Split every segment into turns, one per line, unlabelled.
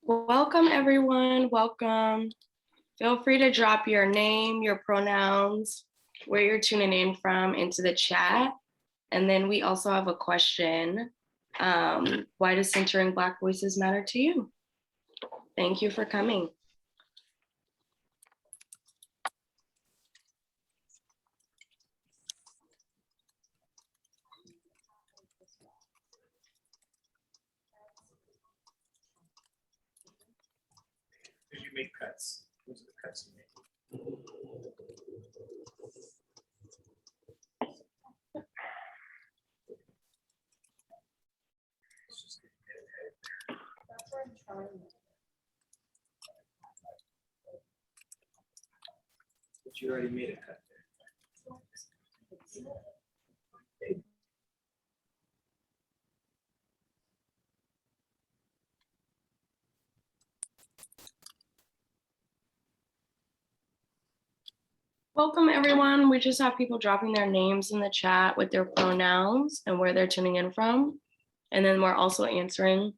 Welcome, everyone. Welcome. Feel free to drop your name, your pronouns, where you're tuning in from into the chat. And then we also have a question. Why does centering Black voices matter to you? Thank you for coming.
Did you make cuts? Those are the cuts you make. But you already made a cut there.
Welcome, everyone. We just have people dropping their names in the chat with their pronouns and where they're tuning in from. And then we're also answering,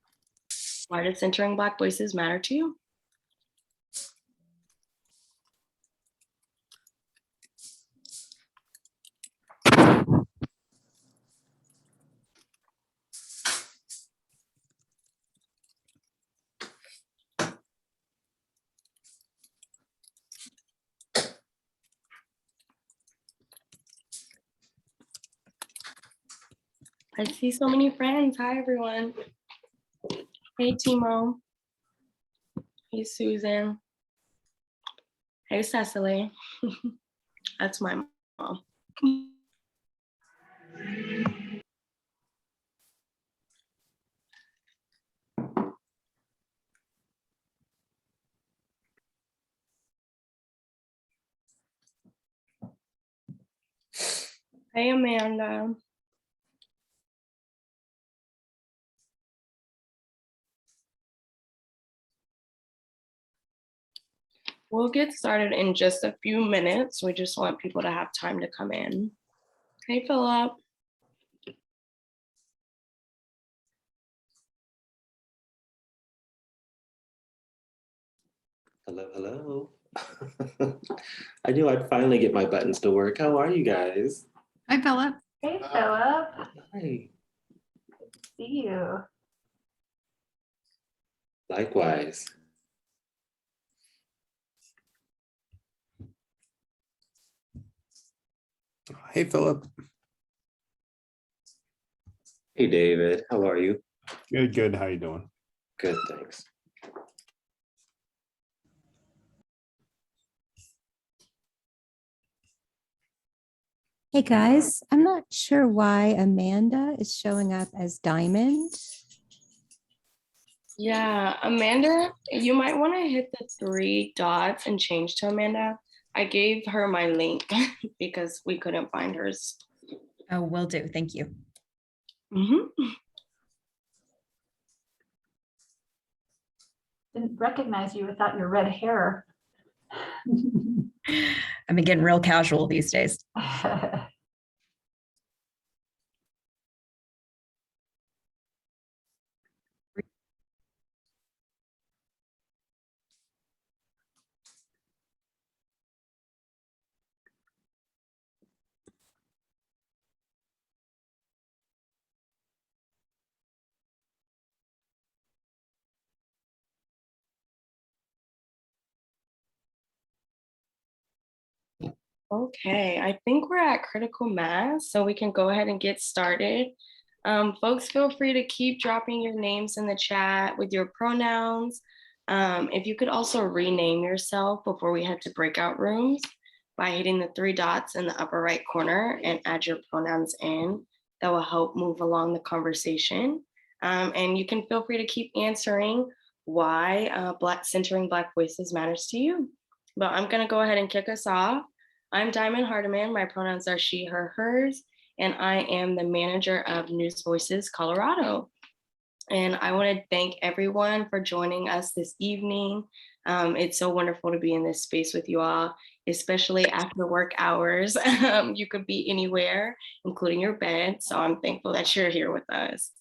why does centering Black voices matter to you? I see so many friends. Hi, everyone. Hey, Timo. Hey, Susan. Hey, Cecily. That's my mom. Hey, Amanda. We'll get started in just a few minutes. We just want people to have time to come in. Hey, Philip.
Hello, hello. I knew I'd finally get my buttons to work. How are you guys?
Hi, Philip.
Hey, Philip.
Hi.
See you.
Likewise.
Hey, Philip.
Hey, David. How are you?
Good, good. How you doing?
Good, thanks.
Hey guys, I'm not sure why Amanda is showing up as Diamond.
Yeah, Amanda, you might want to hit the 3 dots and change to Amanda. I gave her my link because we couldn't find hers.
Oh, will do. Thank you.
Didn't recognize you without your red hair.
I've been getting real casual these days.
Okay, I think we're at critical mass, so we can go ahead and get started. Folks, feel free to keep dropping your names in the chat with your pronouns. If you could also rename yourself before we head to breakout rooms by hitting the 3 dots in the upper right corner and add your pronouns in, that will help move along the conversation. And you can feel free to keep answering why centering Black voices matters to you. But I'm gonna go ahead and kick us off. I'm Diamond Hardiman. My pronouns are she, her, hers, and I am the manager of News Voices Colorado. And I want to thank everyone for joining us this evening. It's so wonderful to be in this space with you all, especially after work hours. You could be anywhere, including your bed. So I'm thankful that you're here with us.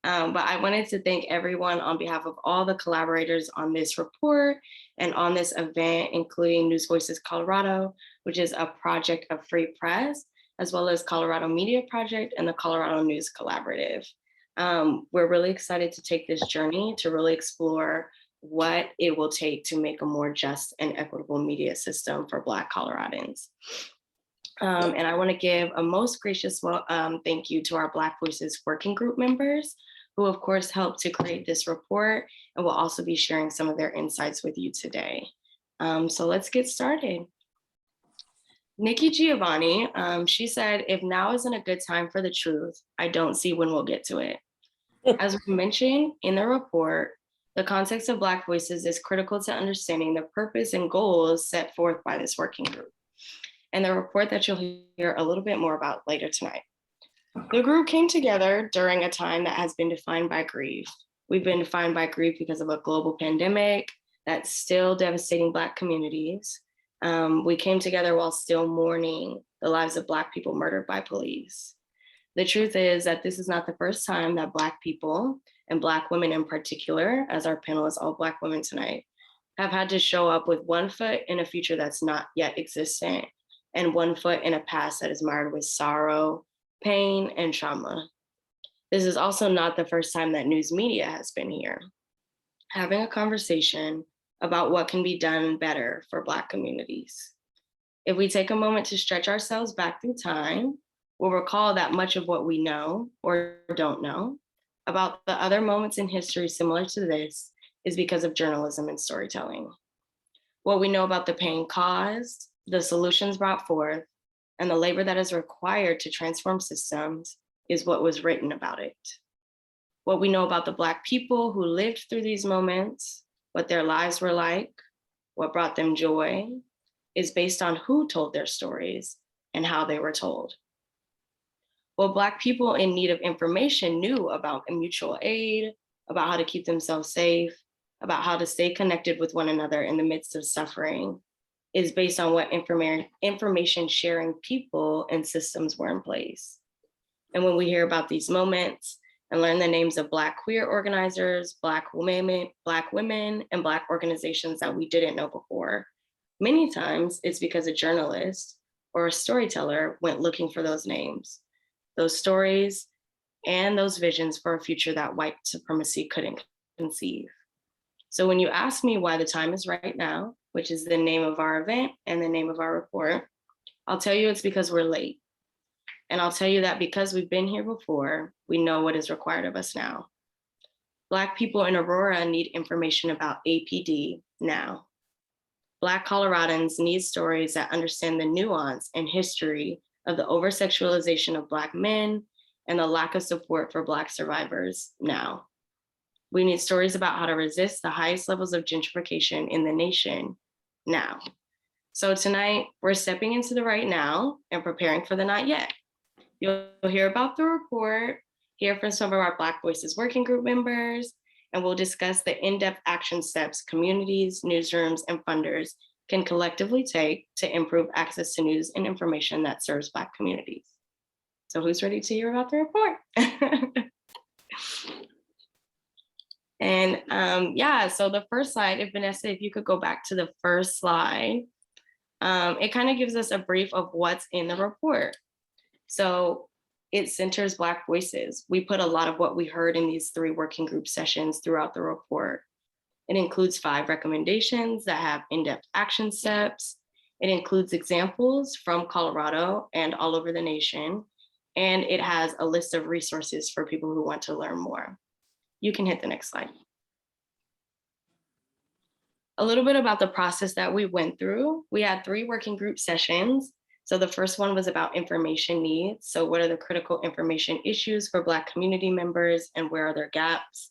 But I wanted to thank everyone on behalf of all the collaborators on this report and on this event, including News Voices Colorado, which is a project of Free Press, as well as Colorado Media Project and the Colorado News Collaborative. We're really excited to take this journey to really explore what it will take to make a more just and equitable media system for Black Coloradans. And I want to give a most gracious thank you to our Black Voices Working Group members, who of course helped to create this report and will also be sharing some of their insights with you today. So let's get started. Nikki Giovanni, she said, if now isn't a good time for the truth, I don't see when we'll get to it. As we mentioned in the report, the context of Black voices is critical to understanding the purpose and goals set forth by this working group, and the report that you'll hear a little bit more about later tonight. The group came together during a time that has been defined by grief. We've been defined by grief because of a global pandemic that's still devastating Black communities. We came together while still mourning the lives of Black people murdered by police. The truth is that this is not the first time that Black people, and Black women in particular, as our panelists, all Black women tonight, have had to show up with one foot in a future that's not yet existent, and one foot in a past that is marred with sorrow, pain, and trauma. This is also not the first time that news media has been here, having a conversation about what can be done better for Black communities. If we take a moment to stretch ourselves back through time, we'll recall that much of what we know or don't know about the other moments in history similar to this is because of journalism and storytelling. What we know about the pain caused, the solutions brought forth, and the labor that is required to transform systems is what was written about it. What we know about the Black people who lived through these moments, what their lives were like, what brought them joy, is based on who told their stories and how they were told. What Black people in need of information knew about mutual aid, about how to keep themselves safe, about how to stay connected with one another in the midst of suffering, is based on what information sharing people and systems were in place. And when we hear about these moments and learn the names of Black queer organizers, Black women, and Black organizations that we didn't know before, many times it's because a journalist or a storyteller went looking for those names, those stories, and those visions for a future that white supremacy couldn't conceive. So when you ask me why the time is right now, which is the name of our event and the name of our report, I'll tell you it's because we're late. And I'll tell you that because we've been here before, we know what is required of us now. Black people in Aurora need information about APD now. Black Coloradans need stories that understand the nuance and history of the over-sexualization of Black men and the lack of support for Black survivors now. We need stories about how to resist the highest levels of gentrification in the nation now. So tonight, we're stepping into the right now and preparing for the not yet. You'll hear about the report, hear from some of our Black Voices Working Group members, and we'll discuss the in-depth action steps communities, newsrooms, and funders can collectively take to improve access to news and information that serves Black communities. So who's ready to hear about the report? And so the first slide, if Vanessa, if you could go back to the first slide, it kind of gives us a brief of what's in the report. So it centers Black voices. We put a lot of what we heard in these 3 working group sessions throughout the report. It includes 5 recommendations that have in-depth action steps. It includes examples from Colorado and all over the nation. And it has a list of resources for people who want to learn more. You can hit the next slide. A little bit about the process that we went through. We had 3 working group sessions. So the first one was about information needs. So what are the critical information issues for Black community members and where are their gaps?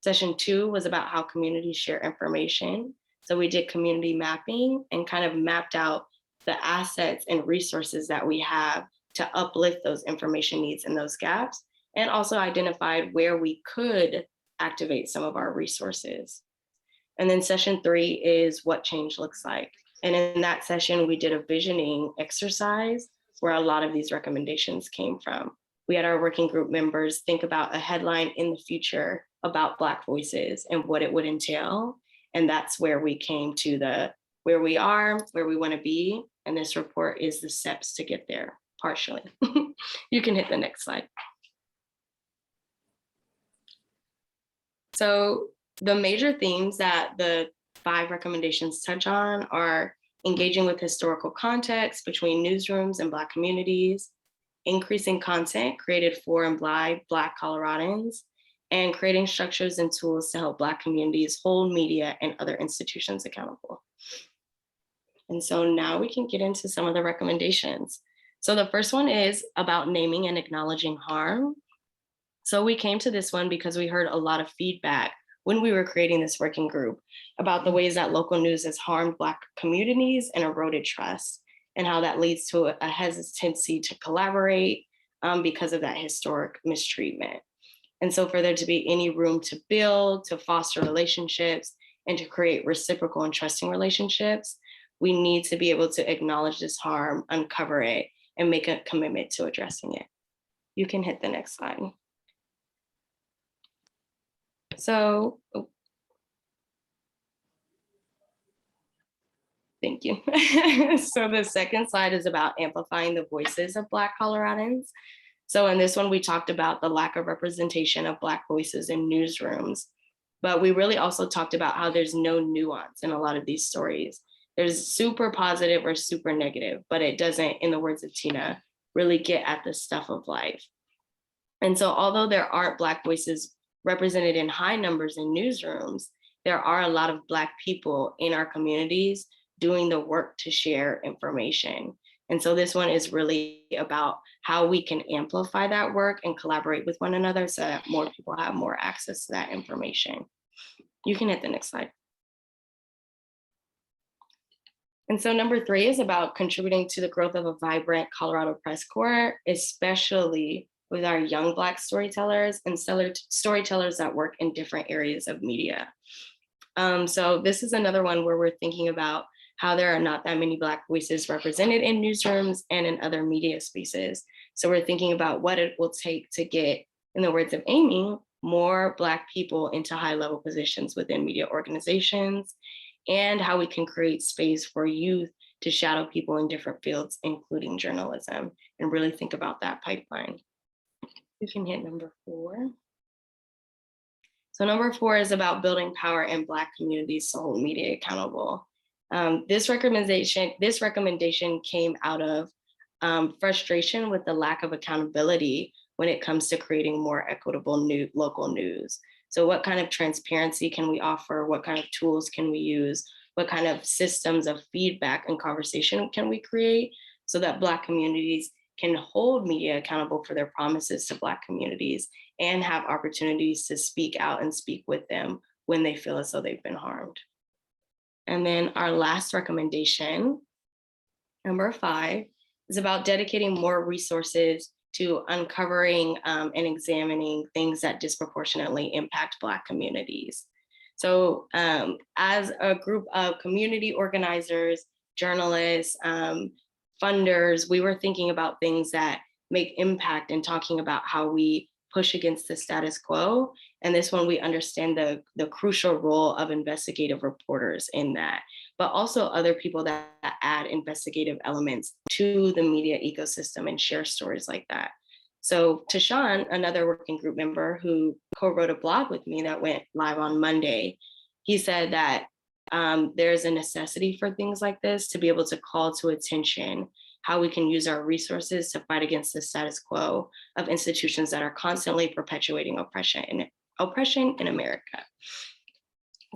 Session 2 was about how communities share information. So we did community mapping and kind of mapped out the assets and resources that we have to uplift those information needs and those gaps, and also identified where we could activate some of our resources. And then session 3 is what change looks like. And in that session, we did a visioning exercise where a lot of these recommendations came from. We had our working group members think about a headline in the future about Black voices and what it would entail. And that's where we came to where we are, where we want to be. And this report is the steps to get there, partially. You can hit the next slide. So the major themes that the 5 recommendations touch on are engaging with historical context between newsrooms and Black communities, increasing content created for and by Black Coloradans, and creating structures and tools to help Black communities hold media and other institutions accountable. And so now we can get into some of the recommendations. So the first one is about naming and acknowledging harm. So we came to this one because we heard a lot of feedback when we were creating this working group about the ways that local news has harmed Black communities and eroded trust, and how that leads to a hesitancy to collaborate because of that historic mistreatment. And so for there to be any room to build, to foster relationships, and to create reciprocal and trusting relationships, we need to be able to acknowledge this harm, uncover it, and make a commitment to addressing it. You can hit the next slide. So, thank you. So the second slide is about amplifying the voices of Black Coloradans. So in this one, we talked about the lack of representation of Black voices in newsrooms, but we really also talked about how there's no nuance in a lot of these stories. There's super positive or super negative, but it doesn't, in the words of Tina, really get at the stuff of life. And so although there aren't Black voices represented in high numbers in newsrooms, there are a lot of Black people in our communities doing the work to share information. And so this one is really about how we can amplify that work and collaborate with one another so that more people have more access to that information. You can hit the next slide. And so number 3 is about contributing to the growth of a vibrant Colorado press corps, especially with our young Black storytellers and storytellers that work in different areas of media. So this is another one where we're thinking about how there are not that many Black voices represented in newsrooms and in other media spaces. So we're thinking about what it will take to get, in the words of Ammiee, more Black people into high-level positions within media organizations, and how we can create space for youth to shadow people in different fields, including journalism, and really think about that pipeline. You can hit number 4. So number 4 is about building power in Black communities to hold media accountable. This recommendation came out of frustration with the lack of accountability when it comes to creating more equitable local news. So what kind of transparency can we offer? What kind of tools can we use? What kind of systems of feedback and conversation can we create so that Black communities can hold media accountable for their promises to Black communities and have opportunities to speak out and speak with them when they feel as though they've been harmed? And then our last recommendation, number 5, is about dedicating more resources to uncovering and examining things that disproportionately impact Black communities. So as a group of community organizers, journalists, funders, we were thinking about things that make impact and talking about how we push against the status quo. And this one, we understand the crucial role of investigative reporters in that, but also other people that add investigative elements to the media ecosystem and share stories like that. So Tashawn, another working group member who co-wrote a blog with me that went live on Monday, he said that there's a necessity for things like this to be able to call to attention how we can use our resources to fight against the status quo of institutions that are constantly perpetuating oppression in America.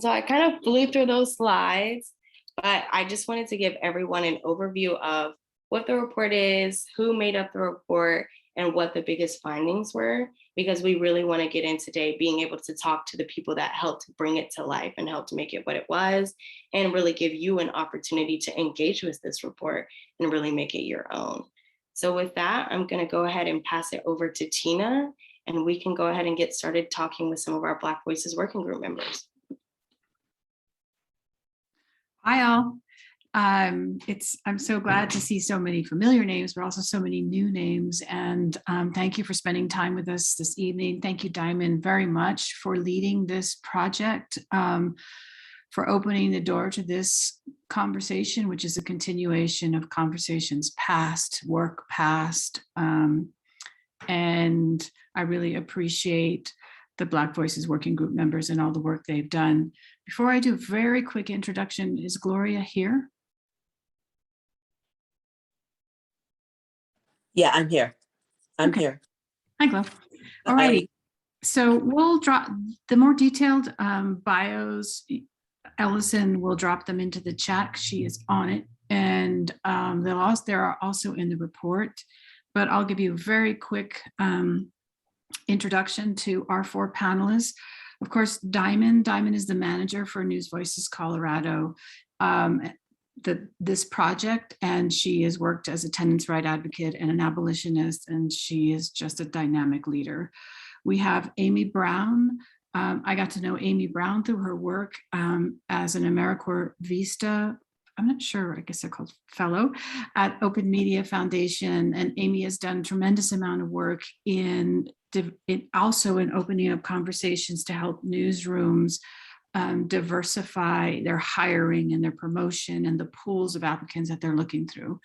So I kind of flew through those slides, but I just wanted to give everyone an overview of what the report is, who made up the report, and what the biggest findings were, because we really want to get in today being able to talk to the people that helped bring it to life and helped make it what it was, and really give you an opportunity to engage with this report and really make it your own. So with that, I'm going to go ahead and pass it over to Tina, and we can go ahead and get started talking with some of our Black Voices Working Group members.
Hi all. I'm so glad to see so many familiar names, but also so many new names. And thank you for spending time with us this evening. Thank you, Diamond, very much for leading this project, for opening the door to this conversation, which is a continuation of conversations past, work past. And I really appreciate the Black Voices Working Group members and all the work they've done. Before I do a very quick introduction, is Gloria here?
Yeah, I'm here. I'm
Okay.
here.
Hi, Glo. All righty. So we'll drop the more detailed bios. Ellison will drop them into the chat. She is on it. And they're also in the report. But I'll give you a very quick introduction to our 4 panelists. Of course, Diamond is the manager for News Voices Colorado, this project, and she has worked as a tenants' right advocate and an abolitionist, and she is just a dynamic leader. We have Ammiee Brown. I got to know Ammiee Brown through her work as an AmeriCorps Vista, I'm not sure, I guess they're called fellow at Open Media Foundation. And Ammiee has done a tremendous amount of work also in opening up conversations to help newsrooms diversify their hiring and their promotion and the pools of applicants that they're looking through.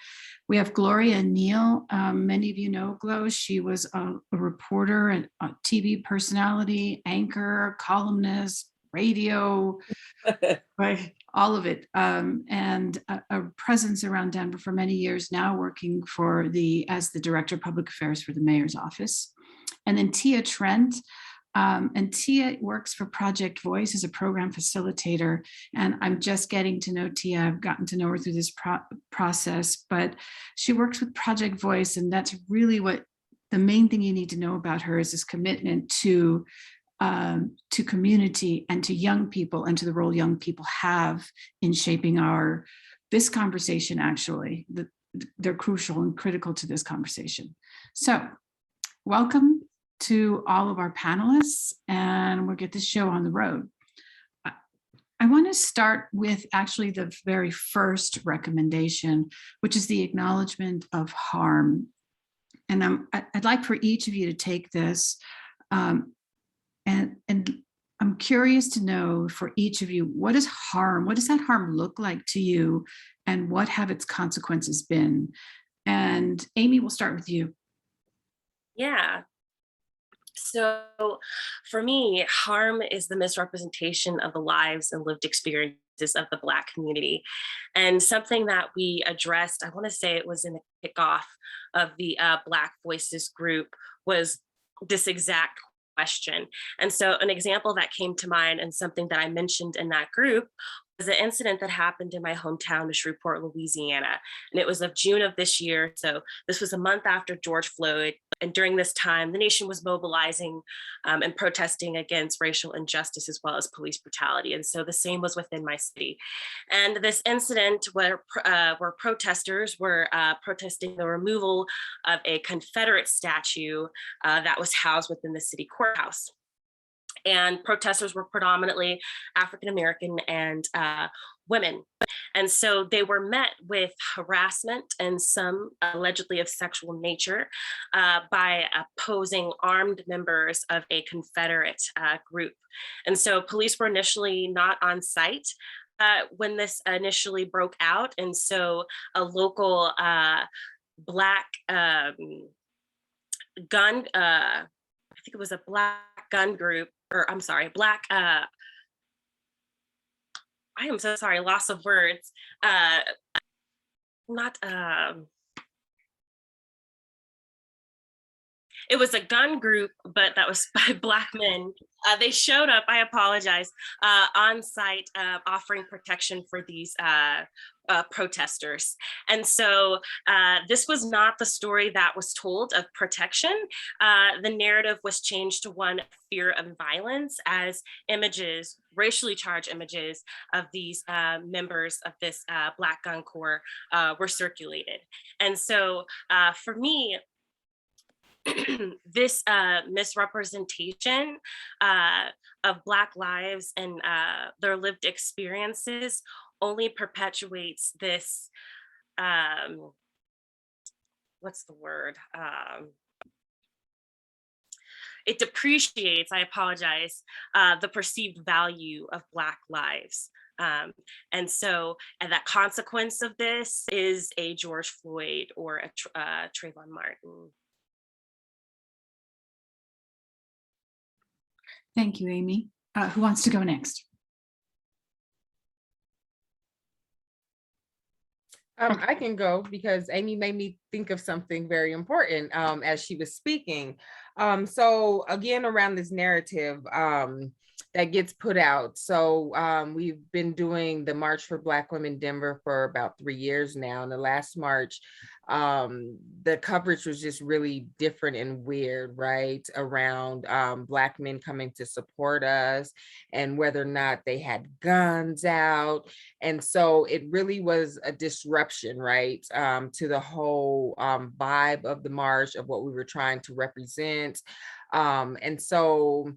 We have Gloria Neal. Many of you know Glo. She was a reporter and a TV personality, anchor, columnist, radio, right, all of it, and a presence around Denver for many years now, working as the Director of Public Affairs for the Mayor's Office. And then Tia Trent. And Tia works for Project Voice as a program facilitator. And I'm just getting to know Tia. I've gotten to know her through this process, but she works with Project Voice. And that's really what the main thing you need to know about her is this commitment to community and to young people and to the role young people have in shaping this conversation. Actually, they're crucial and critical to this conversation. So welcome to all of our panelists, and we'll get this show on the road. I want to start with actually the very first recommendation, which is the acknowledgement of harm. And I'd like for each of you to take this, and I'm curious to know for each of you, what is harm? What does that harm look like to you? And what have its consequences been? And Ammiee, we'll start with you.
Yeah. So for me, harm is the misrepresentation of the lives and lived experiences of the Black community. And something that we addressed, I want to say it was in the kickoff of the Black Voices group, was this exact question. And so an example that came to mind and something that I mentioned in that group was an incident that happened in my hometown of Shreveport, Louisiana. And it was of June of this year. So this was a month after George Floyd. And during this time, the nation was mobilizing and protesting against racial injustice as well as police brutality. And so the same was within my city. And this incident where protesters were protesting the removal of a Confederate statue that was housed within the city courthouse. And protesters were predominantly African-American and women. And so they were met with harassment and some allegedly of sexual nature by opposing armed members of a Confederate group. And so police were initially not on site when this initially broke out. And so a local Black gun, I think it was a Black gun group, or I'm sorry, Black, I am so sorry, loss of words. It was a gun group, but that was by Black men. They showed up, I apologize, on site offering protection for these protesters. And so this was not the story that was told of protection. The narrative was changed to one of fear of violence as images, racially charged images of these members of this Black Gun Corps were circulated. And so for me, this misrepresentation of Black lives and their lived experiences only perpetuates this, what's the word? It depreciates, I apologize, the perceived value of Black lives. And that consequence of this is a George Floyd or a Trayvon Martin.
Thank you, Ammiee. Who wants to go next?
I can go because Ammiee made me think of something very important as she was speaking. So again, around this narrative that gets put out. So we've been doing the March for Black Women Denver for about 3 years now. And the last March, the coverage was just really different and weird, right? Around Black men coming to support us and whether or not they had guns out. And so it really was a disruption, right? To the whole vibe of the march, of what we were trying to represent. And so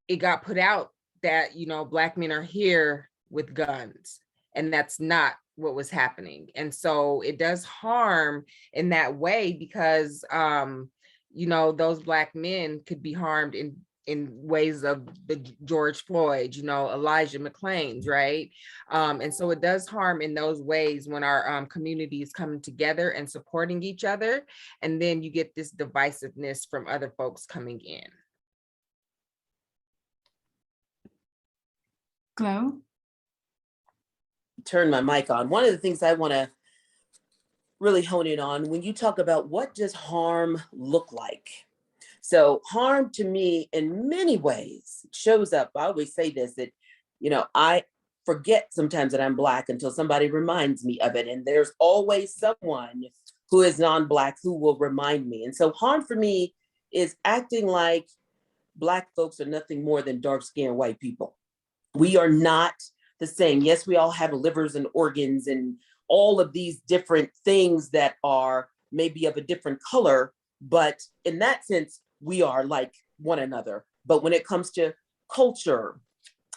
it got put out that, you know, Black men are here with guns, and that's not what was happening. And so it does harm in that way because, you know, those Black men could be harmed in ways of the George Floyd, you know, Elijah McClain's, right? And so it does harm in those ways when our community is coming together and supporting each other. And then you get this divisiveness from other folks coming in.
Glow?
Turn my mic on. One of the things I want to really hone in on when you talk about what does harm look like? So harm to me in many ways shows up. I always say this, that, you know, I forget sometimes that I'm Black until somebody reminds me of it. And there's always someone who is non-Black who will remind me. And so harm for me is acting like Black folks are nothing more than dark-skinned white people. We are not the same. Yes, we all have livers and organs and all of these different things that are maybe of a different color, but in that sense, we are like one another. But when it comes to culture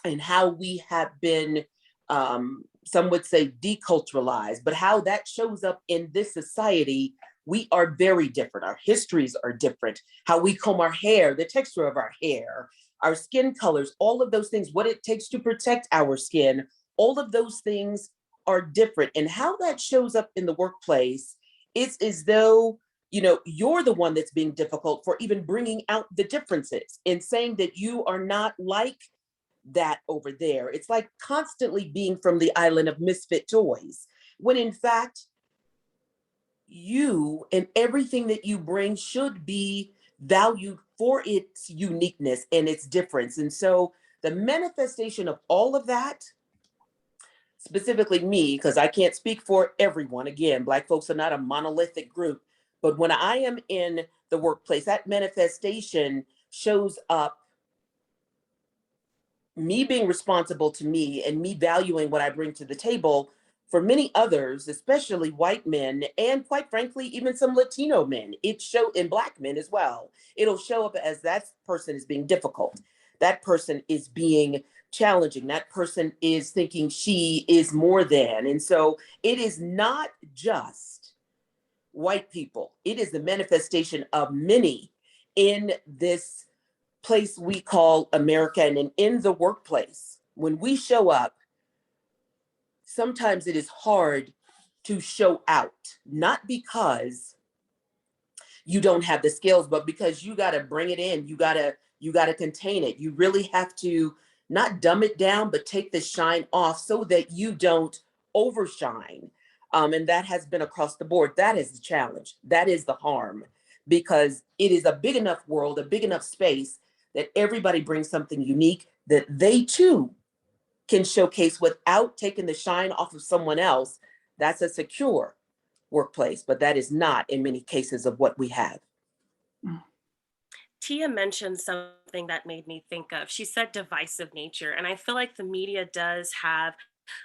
and how we have been, some would say deculturalized, but how that shows up in this society, we are very different. Our histories are different. How we comb our hair, the texture of our hair, our skin colors, all of those things, what it takes to protect our skin, all of those things are different. And how that shows up in the workplace is as though, you know, you're the one that's being difficult for even bringing out the differences and saying that you are not like that over there. It's like constantly being from the island of misfit toys, when in fact, you and everything that you bring should be valued for its uniqueness and its difference. And so the manifestation of all of that, specifically me, because I can't speak for everyone. Again, Black folks are not a monolithic group, but when I am in the workplace, that manifestation shows up me being responsible to me and me valuing what I bring to the table. For many others, especially white men, and quite frankly, even some Latino men, in Black men as well, it'll show up as that person is being difficult. That person is being challenging. That person is thinking she is more than. And so it is not just white people. It is the manifestation of many in this place we call America and in the workplace. When we show up, sometimes it is hard to show out, not because you don't have the skills, but because you got to bring it in. You got to contain it. You really have to not dumb it down, but take the shine off so that you don't overshine. And that has been across the board. That is the challenge. That is the harm, because it is a big enough world, a big enough space that everybody brings something unique that they too can showcase without taking the shine off of someone else. That's a secure workplace, but that is not in many cases of what we have.
Tia mentioned something that made me think of, she said divisive nature. And I feel like the media does have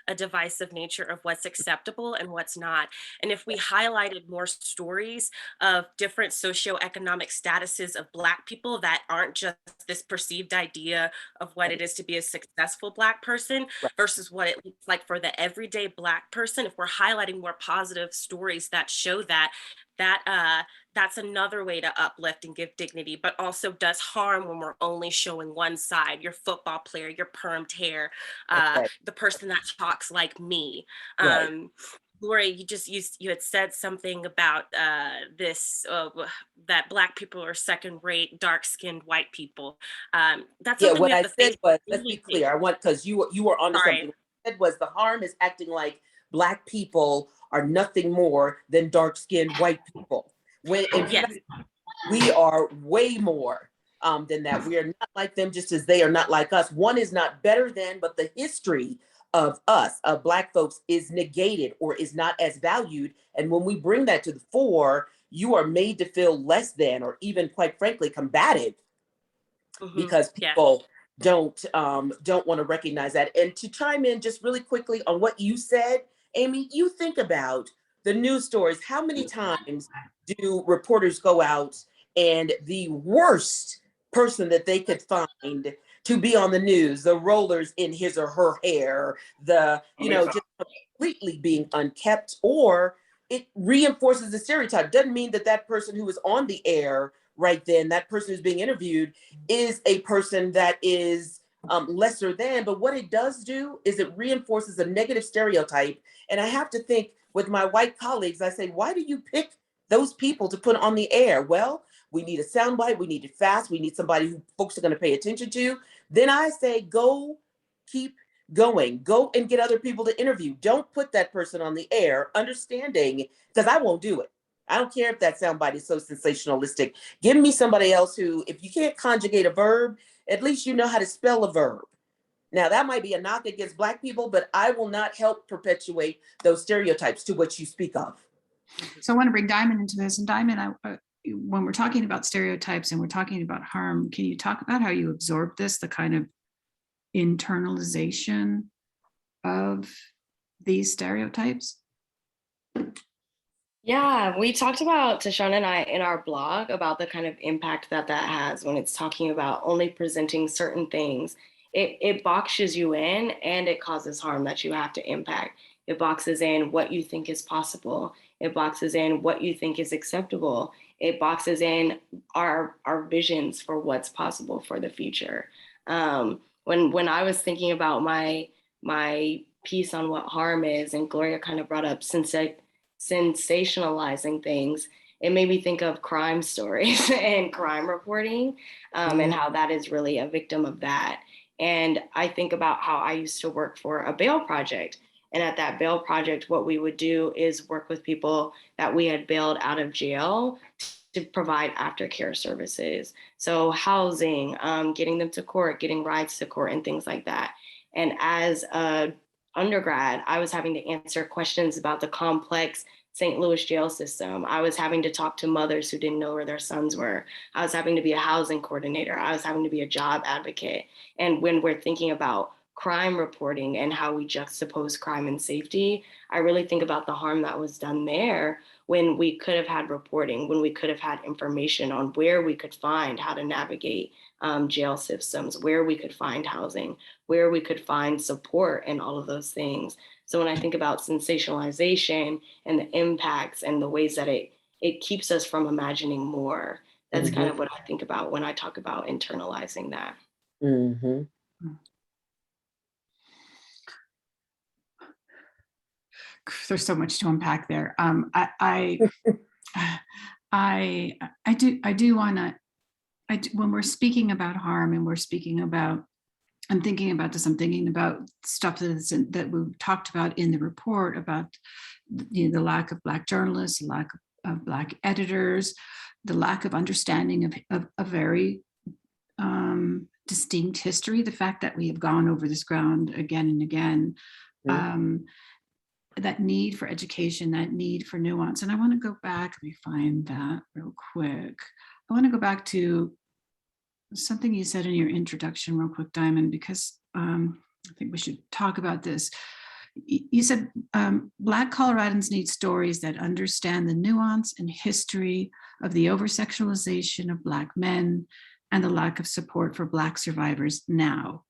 a divisive nature of what's acceptable and what's not. And if we highlighted more stories of different socioeconomic statuses of Black people that aren't just this perceived idea of what it is to be a successful Black person
Right.
versus what it looks like for the everyday Black person, if we're highlighting more positive stories that show that, that's another way to uplift and give dignity, but also does harm when we're only showing one side, your football player, your permed hair,
Okay.
the person that talks like me.
Right.
Gloria, you had said something about this that Black people are second-rate, dark-skinned white people. That's
Yeah,
something we
what
have
I
to
said
think
was, let's be clear. I want, because you were onto
Sorry.
something. What I said was the harm is acting like Black people are nothing more than dark-skinned white people. When in
Yes.
fact, we are way more than that. We are not like them, just as they are not like us. One is not better than, but the history of us, of Black folks, is negated or is not as valued. And when we bring that to the fore, you are made to feel less than, or even, quite frankly, combative, because
Yeah.
people don't want to recognize that. And to chime in just really quickly on what you said, Ammiee, you think about the news stories. How many times do reporters go out and the worst person that they could find to be on the news, the rollers in his or her hair, the, just completely being unkept, or it reinforces the stereotype. Doesn't mean that that person who is on the air right then, that person who's being interviewed, is a person that is lesser than. But what it does do is it reinforces a negative stereotype. And I have to think with my white colleagues, I say, why do you pick those people to put on the air? Well, we need a soundbite, we need it fast, we need somebody who folks are going to pay attention to. Then I say, go, keep going, go and get other people to interview. Don't put that person on the air, understanding, because I won't do it. I don't care if that soundbite is so sensationalistic. Give me somebody else who, if you can't conjugate a verb, at least you know how to spell a verb. Now, that might be a knock against Black people, but I will not help perpetuate those stereotypes to what you speak of.
So I want to bring Diamond into this. And Diamond, when we're talking about stereotypes and we're talking about harm, can you talk about how you absorb this, the kind of internalization of these stereotypes?
Yeah, we talked about, Tashana and I, in our blog about the kind of impact that that has when it's talking about only presenting certain things. It boxes you in and it causes harm that you have to impact. It boxes in what you think is possible. It boxes in what you think is acceptable. It boxes in our visions for what's possible for the future. When I was thinking about my piece on what harm is, and Gloria kind of brought up sensationalizing things, it made me think of crime stories and crime reporting, and how that is really a victim of that. And I think about how I used to work for a bail project. And at that bail project, what we would do is work with people that we had bailed out of jail to provide aftercare services. So housing, getting them to court, getting rides to court, and things like that. And as a undergrad, I was having to answer questions about the complex St. Louis jail system. I was having to talk to mothers who didn't know where their sons were. I was having to be a housing coordinator. I was having to be a job advocate. And when we're thinking about crime reporting and how we juxtapose crime and safety, I really think about the harm that was done there when we could have had reporting, when we could have had information on where we could find how to navigate jail systems, where we could find housing, where we could find support, and all of those things. So when I think about sensationalization and the impacts and the ways that it keeps us from imagining more, that's kind of what I think about when I talk about internalizing that.
There's so much to unpack there. I do want to, when we're speaking about harm and we're speaking about, I'm thinking about this, I'm thinking about stuff that we talked about in the report about the lack of Black journalists, the lack of Black editors, the lack of understanding of a very distinct history, the fact that we have gone over this ground again and again, that need for education, that need for nuance. And I want to go back, let me find that real quick. I want to go back to something you said in your introduction real quick, Diamond, because I think we should talk about this. You said Black Coloradans need stories that understand the nuance and history of the over-sexualization of Black men and the lack of support for Black survivors now.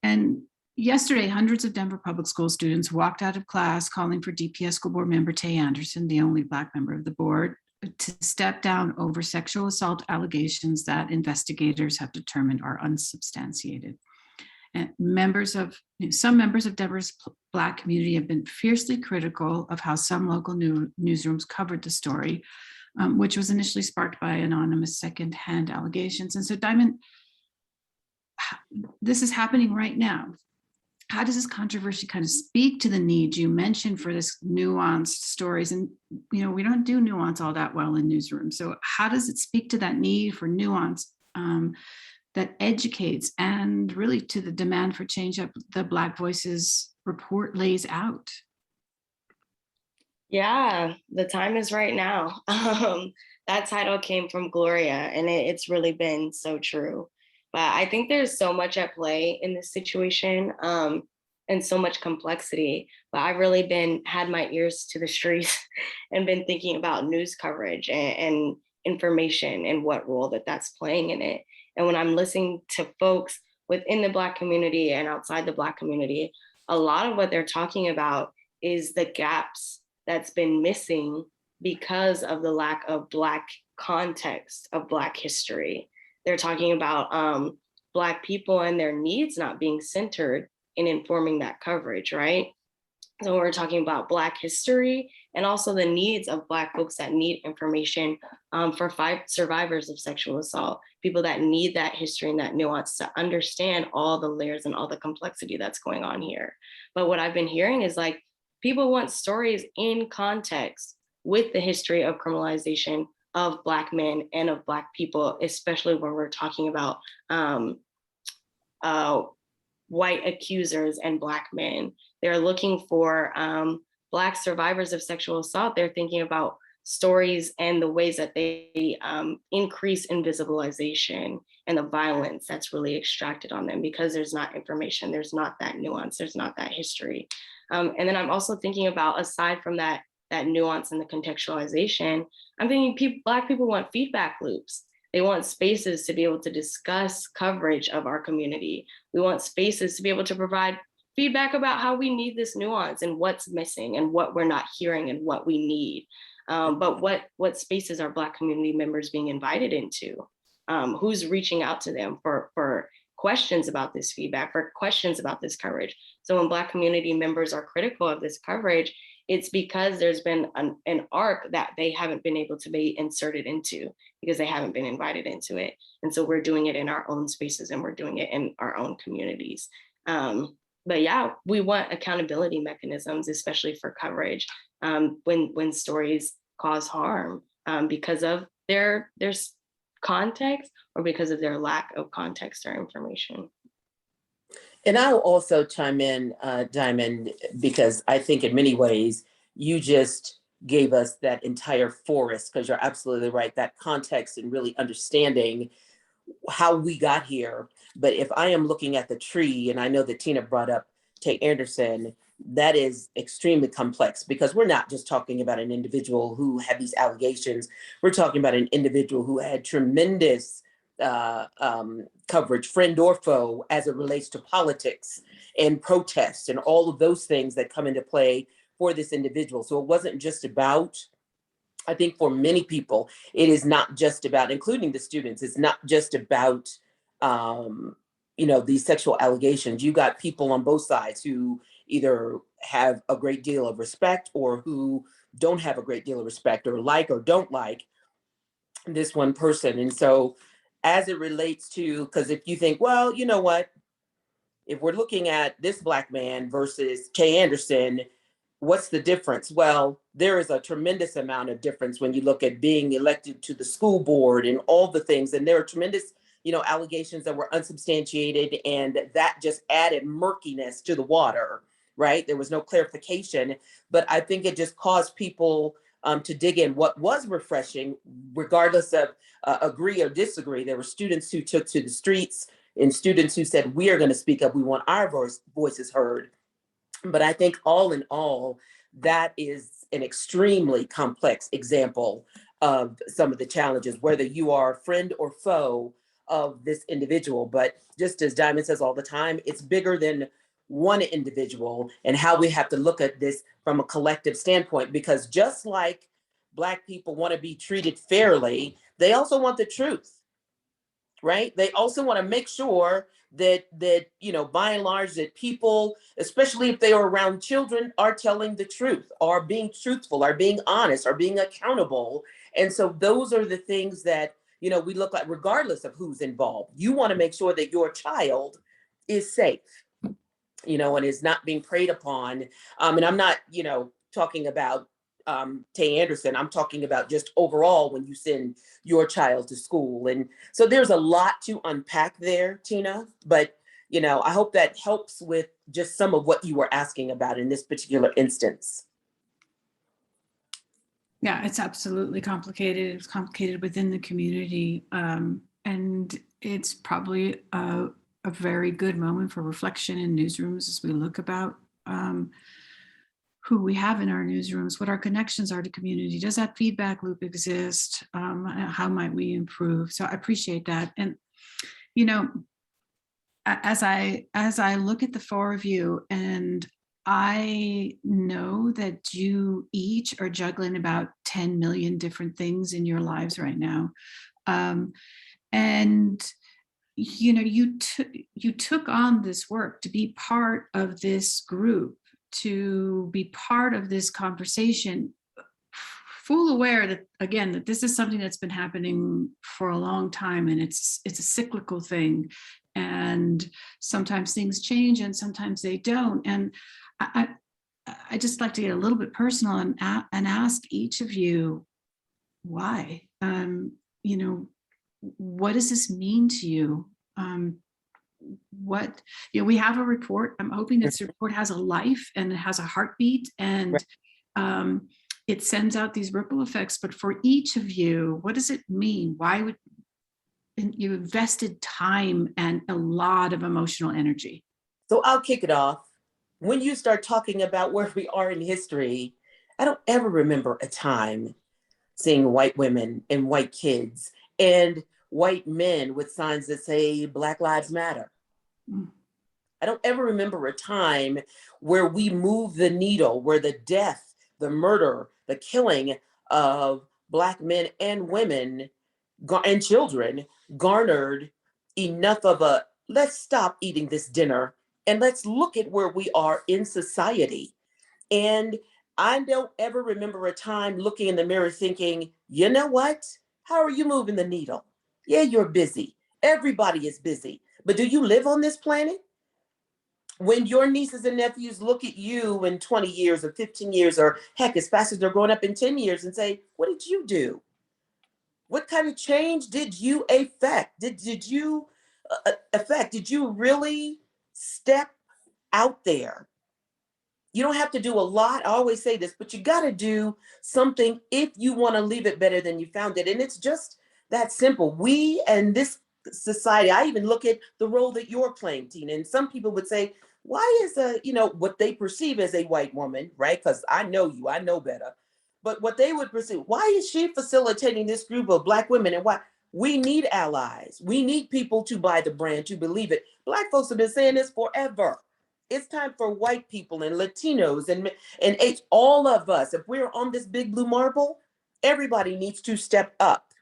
And yesterday, hundreds of Denver Public School students walked out of class calling for DPS School Board member Tay Anderson, the only Black member of the board, to step down over sexual assault allegations that investigators have determined are unsubstantiated. And some members of Denver's Black community have been fiercely critical of how some local newsrooms covered the story, which was initially sparked by anonymous secondhand allegations. And so, Diamond, this is happening right now. How does this controversy kind of speak to the need you mentioned for this nuanced stories? And, we don't do nuance all that well in newsrooms. So how does it speak to that need for nuance that educates, and really to the demand for change that the Black Voices report lays out?
Yeah, the time is right now. That title came from Gloria, and it's really been so true. But I think there's so much at play in this situation, and so much complexity. But I've really had my ears to the streets and been thinking about news coverage and information and what role that's playing in it. And when I'm listening to folks within the Black community and outside the Black community, a lot of what they're talking about is the gaps that's been missing because of the lack of Black context of Black history. They're talking about Black people and their needs not being centered in informing that coverage, right? So we're talking about Black history and also the needs of Black folks that need information for survivors of sexual assault, people that need that history and that nuance to understand all the layers and all the complexity that's going on here. But what I've been hearing is like, people want stories in context with the history of criminalization of Black men and of Black people, especially when we're talking about white accusers and Black men. They're looking for Black survivors of sexual assault. They're thinking about stories and the ways that they increase invisibilization and the violence that's really extracted on them because there's not information, there's not that nuance, there's not that history. And then I'm also thinking about, aside from that nuance and the contextualization, I'm thinking Black people want feedback loops. They want spaces to be able to discuss coverage of our community. We want spaces to be able to provide feedback about how we need this nuance and what's missing and what we're not hearing and what we need. But what spaces are Black community members being invited into? Who's reaching out to them for questions about this feedback, for questions about this coverage? So when Black community members are critical of this coverage, it's because there's been an arc that they haven't been able to be inserted into because they haven't been invited into it. And so we're doing it in our own spaces and we're doing it in our own communities. But yeah, we want accountability mechanisms, especially for coverage when stories cause harm because of their context or because of their lack of context or information.
And I'll also chime in, Diamond, because I think in many ways, you just gave us that entire forest, because you're absolutely right, that context and really understanding how we got here. But if I am looking at the tree, and I know that Tina brought up Tay Anderson, that is extremely complex because we're not just talking about an individual who had these allegations. We're talking about an individual who had tremendous coverage, friend or foe, as it relates to politics and protests and all of those things that come into play for this individual. So it wasn't just about, I think for many people, it is not just about, including the students, it's not just about, these sexual allegations. You got people on both sides who either have a great deal of respect or who don't have a great deal of respect or don't like this one person. And so as it relates to, because if you think, well, you know what, if we're looking at this Black man versus Tay Anderson, what's the difference? Well, there is a tremendous amount of difference when you look at being elected to the school board and all the things. And there are tremendous, allegations that were unsubstantiated, and that just added murkiness to the water, right? There was no clarification, but I think it just caused people to dig in. What was refreshing, regardless of agree or disagree, there were students who took to the streets and students who said, we are going to speak up. We want our voices heard. But I think all in all, that is an extremely complex example of some of the challenges, whether you are a friend or foe of this individual. But just as Diamond says all the time, it's bigger than one individual, and how we have to look at this from a collective standpoint, because just like Black people want to be treated fairly, they also want the truth, right? They also want to make sure that by and large, that people, especially if they are around children, are telling the truth, are being truthful, are being honest, are being accountable. And so those are the things that we look at regardless of who's involved. You want to make sure that your child is safe, and is not being preyed upon. And I'm not, talking about Tay Anderson. I'm talking about just overall when you send your child to school. And so there's a lot to unpack there, Tina, but I hope that helps with just some of what you were asking about in this particular instance.
Yeah, it's absolutely complicated. It's complicated within the community. And it's probably a very good moment for reflection in newsrooms as we look about who we have in our newsrooms, what our connections are to community. Does that feedback loop exist? How might we improve? So I appreciate that. And, as I look at the four of you, and I know that you each are juggling about 10 million different things in your lives right now. And you took on this work to be part of this group, to be part of this conversation, full aware that, again, that this is something that's been happening for a long time, and it's a cyclical thing, and sometimes things change and sometimes they don't. And I just like to get a little bit personal and ask each of you why. What does this mean to you? We have a report. I'm hoping this report has a life and it has a heartbeat, and it sends out these ripple effects. But for each of you, what does it mean? Why would you invested time and a lot of emotional energy?
So I'll kick it off. When you start talking about where we are in history, I don't ever remember a time seeing white women and white kids and white men with signs that say Black Lives Matter. I don't ever remember a time where we moved the needle, where the death, the murder, the killing of Black men and women and children garnered enough of a, let's stop eating this dinner and let's look at where we are in society. And I don't ever remember a time looking in the mirror thinking, you know what? How are you moving the needle? Yeah, you're busy. Everybody is busy. But do you live on this planet? When your nieces and nephews look at you in 20 years or 15 years, or heck, as fast as they're growing up in 10 years, and say, what did you do? What kind of change did you affect? Did you affect? Did you really step out there? You don't have to do a lot. I always say this, but you got to do something if you want to leave it better than you found it. And it's just that simple. We and this society, I even look at the role that you're playing, Tina. And some people would say, why is what they perceive as a white woman, right? Because I know you, I know better. But what they would perceive, why is she facilitating this group of Black women? And why? We need allies. We need people to buy the brand, to believe it. Black folks have been saying this forever. It's time for white people and Latinos and all of us. If we're on this big blue marble, everybody needs to step up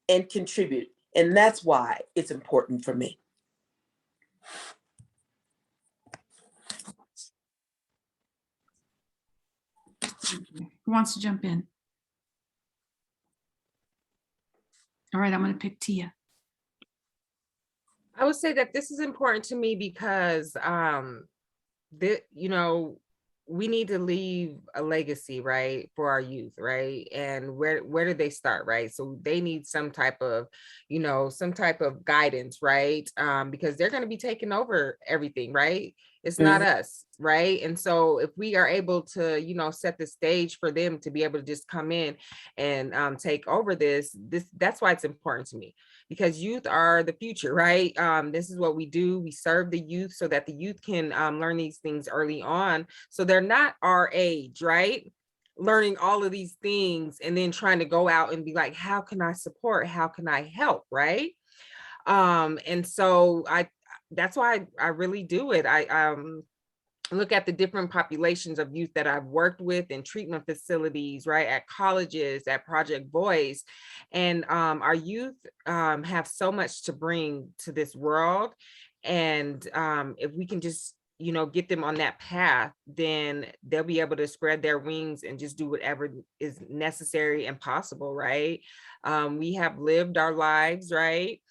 and contribute. And that's why it's important for me.
Who wants to jump in? All right, I'm going to pick Tia.
I would say that this is important to me because we need to leave a legacy, right, for our youth, right? And where do they start, right? So they need some type of guidance, right? Because they're going to be taking over everything, right? It's not us, right? And so if we are able to, set the stage for them to be able to just come in and take over this, that's why it's important to me. because youth are the future, right? This is what we do. We serve the youth so that the youth can learn these things early on. So they're not our age, right? Learning all of these things and then trying to go out and be like, how can I support? How can I help, right? And so that's why I really do it. I look at the different populations of youth that I've worked with in treatment facilities, right, at colleges, at Project Voice. And our youth have so much to bring to this world. And if we can just, get them on that path, then they'll be able to spread their wings and just do whatever is necessary and possible, right? We have lived our lives, right?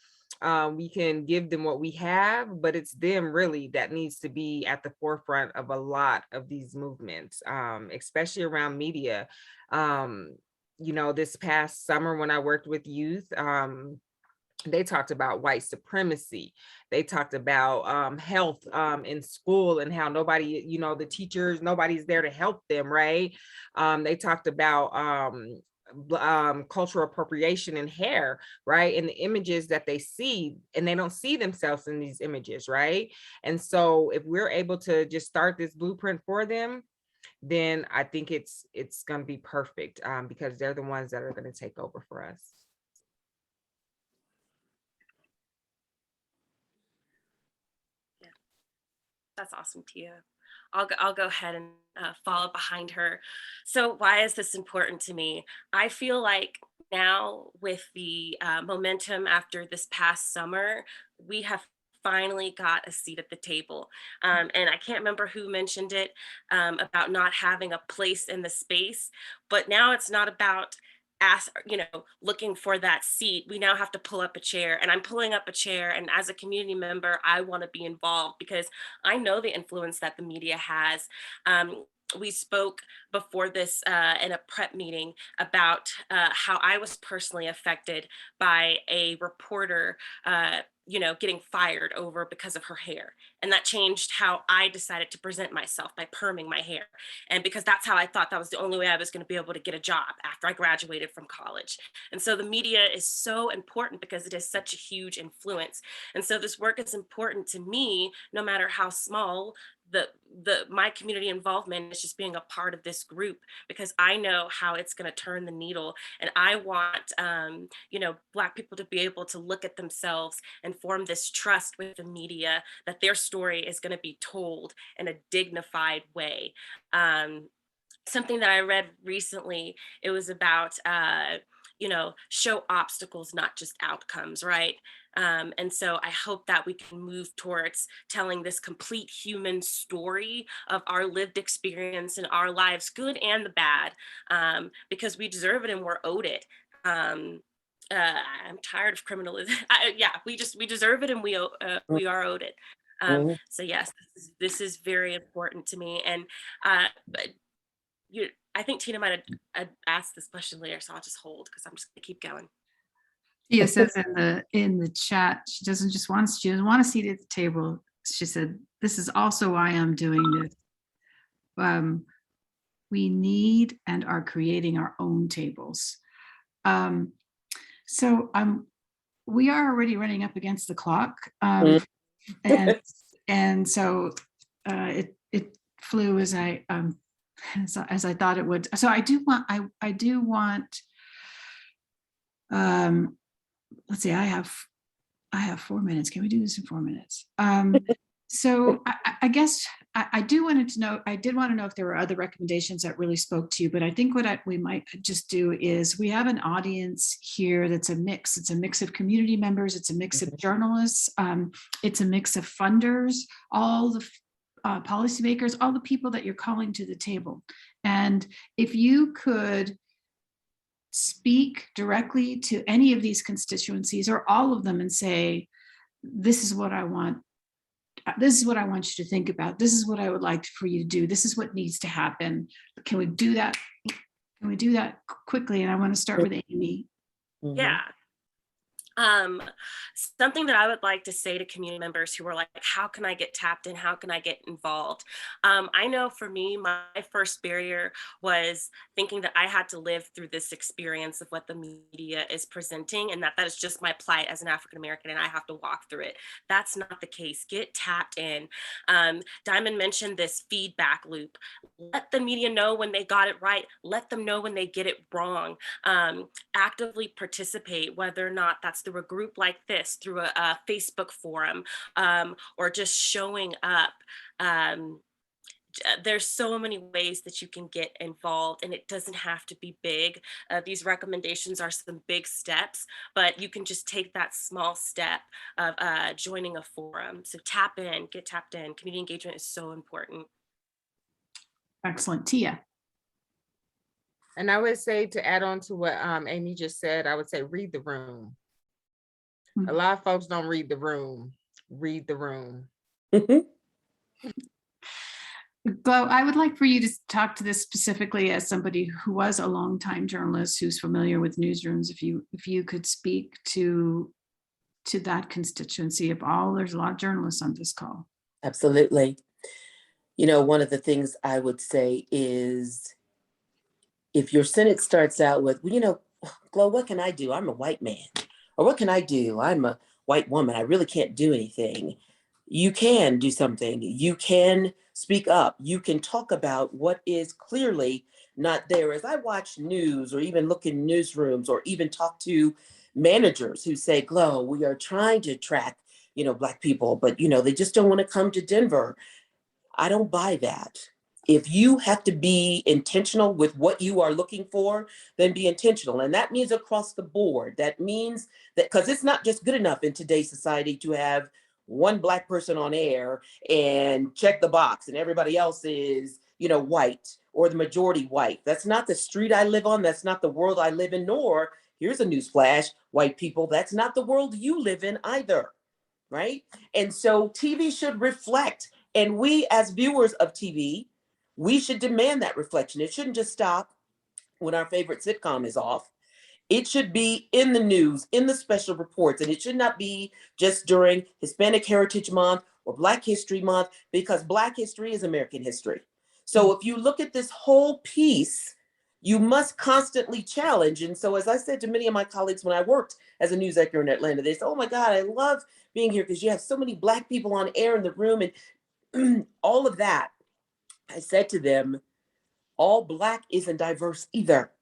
We can give them what we have, but it's them really that needs to be at the forefront of a lot of these movements, especially around media. This past summer when I worked with youth, they talked about white supremacy. They talked about health in school and how nobody, the teachers, nobody's there to help them, right? They talked about cultural appropriation in hair, right? And the images that they see, and they don't see themselves in these images, right? And so if we're able to just start this blueprint for them, then I think it's going to be perfect because they're the ones that are going to take over for us.
Yeah, that's awesome, Tia. I'll go ahead and follow behind her. So why is this important to me? I feel like now with the momentum after this past summer, we have finally got a seat at the table. And I can't remember who mentioned it about not having a place in the space, but now it's not about looking for that seat. We now have to pull up a chair, and I'm pulling up a chair. And as a community member, I want to be involved because I know the influence that the media has. We spoke before this in a prep meeting about how I was personally affected by a reporter, getting fired over because of her hair. And that changed how I decided to present myself by perming my hair. And because that's how I thought that was the only way I was going to be able to get a job after I graduated from college. And so the media is so important because it has such a huge influence. And so this work is important to me, no matter how small. My community involvement is just being a part of this group because I know how it's going to turn the needle, and I want Black people to be able to look at themselves and form this trust with the media that their story is going to be told in a dignified way. Something that I read recently, it was about show obstacles, not just outcomes, right? And so I hope that we can move towards telling this complete human story of our lived experience in our lives, good and the bad, because we deserve it and we're owed it. I'm tired of criminalism. We deserve it and we are owed it. So yes, this is very important to me. And I think Tina might have asked this question later, so I'll just hold because I'm just gonna keep going.
Tia says in the chat, she doesn't want a seat at the table. She said, this is also why I'm doing this. We need and are creating our own tables. So we are already running up against the clock. And so it flew as I thought it would. So I do want, let's see, I have 4 minutes. Can we do this in 4 minutes? So I guess I did want to know if there were other recommendations that really spoke to you, but I think what we might just do is we have an audience here that's a mix. It's a mix of community members. It's a mix of journalists. It's a mix of funders, all the policymakers, all the people that you're calling to the table. And if you could speak directly to any of these constituencies or all of them and say, this is what I want. This is what I want you to think about. This is what I would like for you to do. This is what needs to happen. Can we do that? Can we do that quickly? And I want to start with Ammiee.
Yeah. Something that I would like to say to community members who are like, how can I get tapped in? How can I get involved? I know for me, my first barrier was thinking that I had to live through this experience of what the media is presenting, and that is just my plight as an African American, and I have to walk through it. That's not the case. Get tapped in. Diamond mentioned this feedback loop. Let the media know when they got it right. Let them know when they get it wrong. Actively participate, whether or not that's through a group like this, through a Facebook forum, or just showing up. There's so many ways that you can get involved, and it doesn't have to be big. These recommendations are some big steps, but you can just take that small step of joining a forum. So tap in, get tapped in. Community engagement is so important.
Excellent. Tia.
And I would say, to add on to what Ammiee just said, I would say read the room. A lot of folks don't read the room. Read the room.
Glo, I would like for you to talk to this specifically as somebody who was a longtime journalist who's familiar with newsrooms. If you could speak to that constituency of all, there's a lot of journalists on this call.
Absolutely. You know, one of the things I would say is, if your sentence starts out with, well, you know, Glo, what can I do? I'm a white man. Or what can I do? I'm a white woman. I really can't do anything. You can do something. You can speak up. You can talk about what is clearly not there. As I watch news, or even look in newsrooms, or even talk to managers who say, Glo, we are trying to attract, you know, Black people, but, you know, they just don't want to come to Denver. I don't buy that. If you have to be intentional with what you are looking for, then be intentional. And that means across the board. That means that, because it's not just good enough in today's society to have one Black person on air and check the box and everybody else is, you know, white, or the majority white. That's not the street I live on. That's not the world I live in. Nor, here's a newsflash, white people, that's not the world you live in either, right? And so TV should reflect. And we, as viewers of TV, we should demand that reflection. It shouldn't just stop when our favorite sitcom is off. It should be in the news, in the special reports, and it should not be just during Hispanic Heritage Month or Black History Month, because Black history is American history. So if you look at this whole piece, you must constantly challenge. And so, as I said to many of my colleagues when I worked as a news anchor in Atlanta, they said, oh my God, I love being here because you have so many Black people on air in the room and all of that. I said to them, all Black isn't diverse either.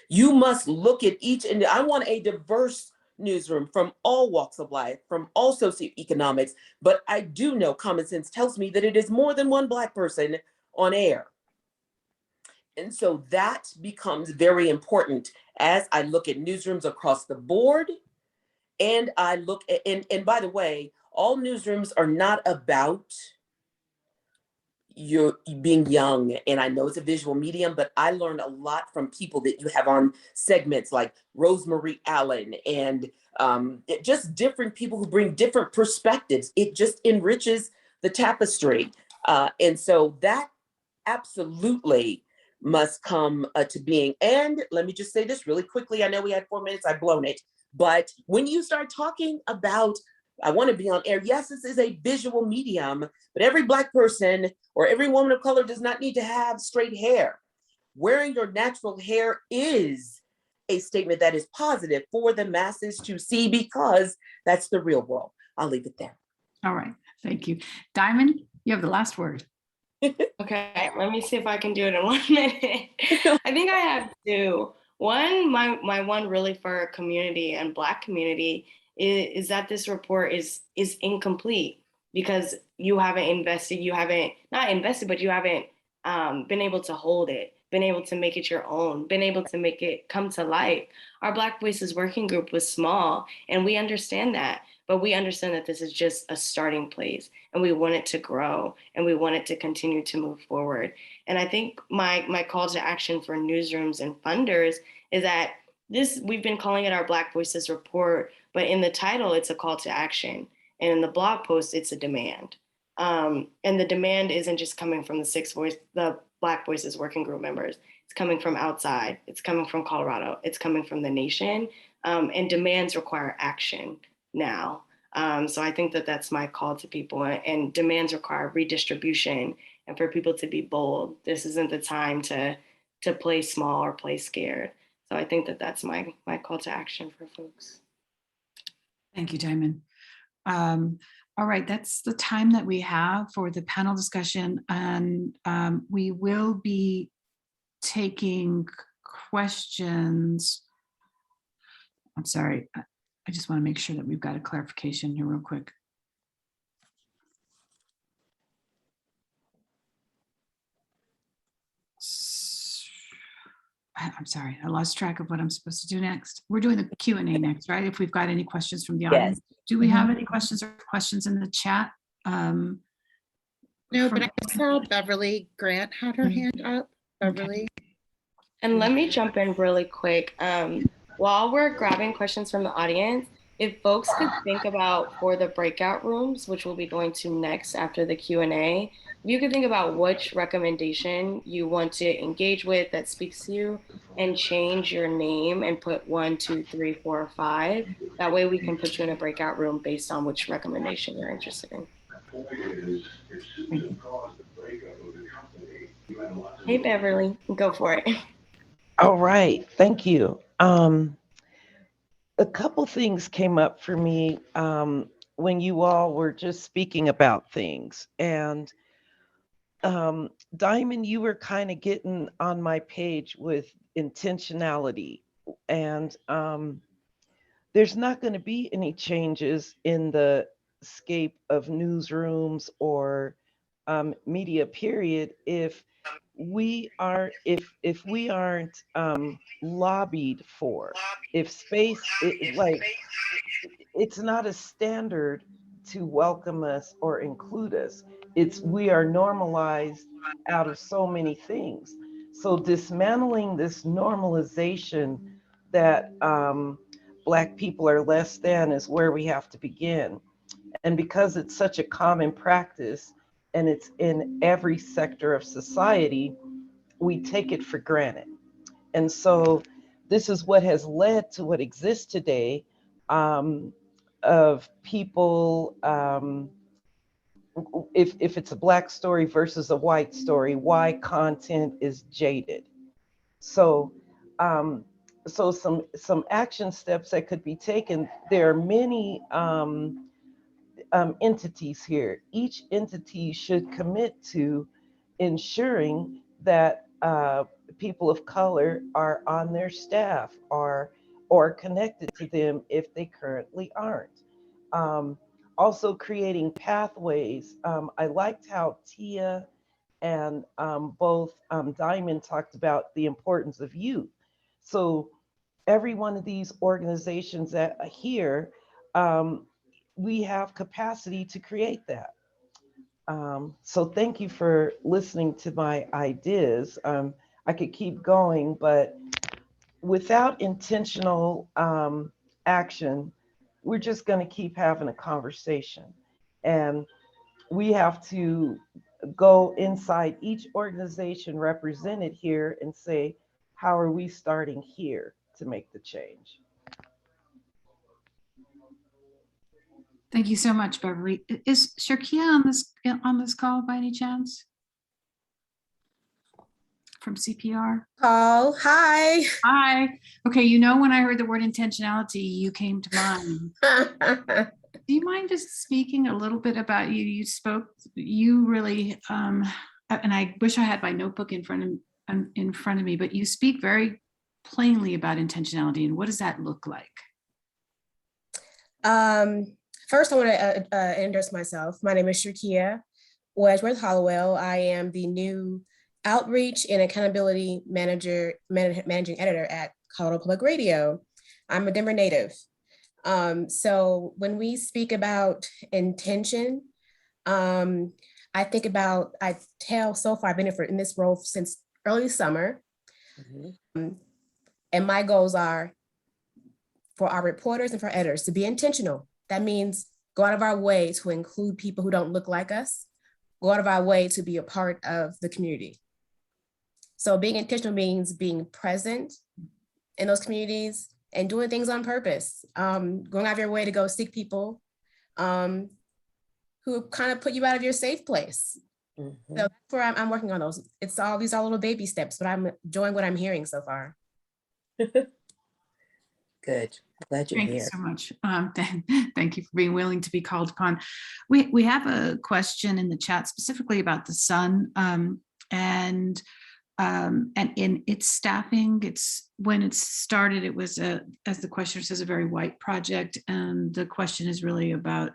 You must look at each, and I want a diverse newsroom from all walks of life, from all socioeconomics, but I do know common sense tells me that it is more than one Black person on air. And so that becomes very important as I look at newsrooms across the board. And I look at, and by the way, all newsrooms are not about you're being young, and I know it's a visual medium, but I learned a lot from people that you have on segments like Rosemary Allen, and just different people who bring different perspectives. It just enriches the tapestry. And so that absolutely must come to being. And let me just say this really quickly. I know we had 4 minutes, I've blown it. But when you start talking about, I want to be on air, yes, this is a visual medium, but every Black person or every woman of color does not need to have straight hair. Wearing your natural hair is a statement that is positive for the masses to see, because that's the real world. I'll leave it there.
All right, thank you. Diamond, you have the last word.
Okay, let me see if I can do it in 1 minute. I think I have two. One, my one really for our community and Black community is that this report is incomplete because you haven't invested, not invested, but you haven't been able to hold it, been able to make it your own, been able to make it come to life. Our Black Voices Working Group was small, and we understand that, but we understand that this is just a starting place, and we want it to grow, and we want it to continue to move forward. And I think my call to action for newsrooms and funders is that we've been calling it our Black Voices Report, but in the title, it's a call to action. And in the blog post, it's a demand. And the demand isn't just coming from the Black Voices Working Group members. It's coming from outside. It's coming from Colorado. It's coming from the nation. And demands require action now. So I think that that's my call to people. And demands require redistribution and for people to be bold. This isn't the time to play small or play scared. So I think that that's my call to action for folks.
Thank you, Diamond. All right, that's the time that we have for the panel discussion, and we will be taking questions. I'm sorry, I just want to make sure that we've got a clarification here real quick. I'm sorry, I lost track of what I'm supposed to do next. We're doing the Q&A next, right? If we've got any questions from the audience. Do we have any questions in the chat?
No, but I saw Beverly Grant had her hand up. Beverly.
And let me jump in really quick. While we're grabbing questions from the audience, if folks could think about for the breakout rooms, which we'll be going to next after the Q&A, if you could think about which recommendation you want to engage with that speaks to you and change your name and put 1, 2, 3, 4, or 5. That way we can put you in a breakout room based on which recommendation you're interested in. Hey, Beverly, go for it.
All right, thank you. A couple things came up for me when you all were just speaking about things. And Diamond, you were kind of getting on my page with intentionality. And there's not going to be any changes in the scape of newsrooms or media, period, if we aren't lobbied for, if space, it's not a standard to welcome us or include us. We are normalized out of so many things. So dismantling this normalization that Black people are less than is where we have to begin. And because it's such a common practice and it's in every sector of society, we take it for granted. And so this is what has led to what exists today, of people, if it's a Black story versus a white story, why content is jaded. So some action steps that could be taken. There are many entities here. Each entity should commit to ensuring that people of color are on their staff or connected to them if they currently aren't. Also creating pathways. I liked how Tia and both Diamond talked about the importance of youth. So every one of these organizations that are here, we have capacity to create that. So thank you for listening to my ideas. I could keep going, but without intentional action, we're just going to keep having a conversation. And we have to go inside each organization represented here and say, how are we starting here to make the change?
Thank you so much, Beverly. Is Sharkia on this call by any chance? From CPR?
Oh, hi.
Hi. Okay, you know, when I heard the word intentionality, you came to mind. Do you mind just speaking a little bit about you? You really, and I wish I had my notebook in front of me, but you speak very plainly about intentionality, and what does that look like?
First, I want to introduce myself. My name is Sharkia Wedgeworth Hollowell. I am the new Outreach and Accountability Managing Editor at Colorado Public Radio. I'm a Denver native. So when we speak about intention, I tell so far, I've been in this role since early summer. Mm-hmm. And my goals are for our reporters and for editors to be intentional. That means go out of our way to include people who don't look like us, go out of our way to be a part of the community. So being intentional means being present in those communities and doing things on purpose, going out of your way to go seek people who kind of put you out of your safe place. So that's where I'm working on those. These are all little baby steps, but I'm enjoying what I'm hearing so far.
Good. Glad you're
Thank you
here.
so much. Thank you for being willing to be called upon. We have a question in the chat specifically about the sun, and in its staffing. It's when it started, it was as the questioner says, a very white project, and the question is really about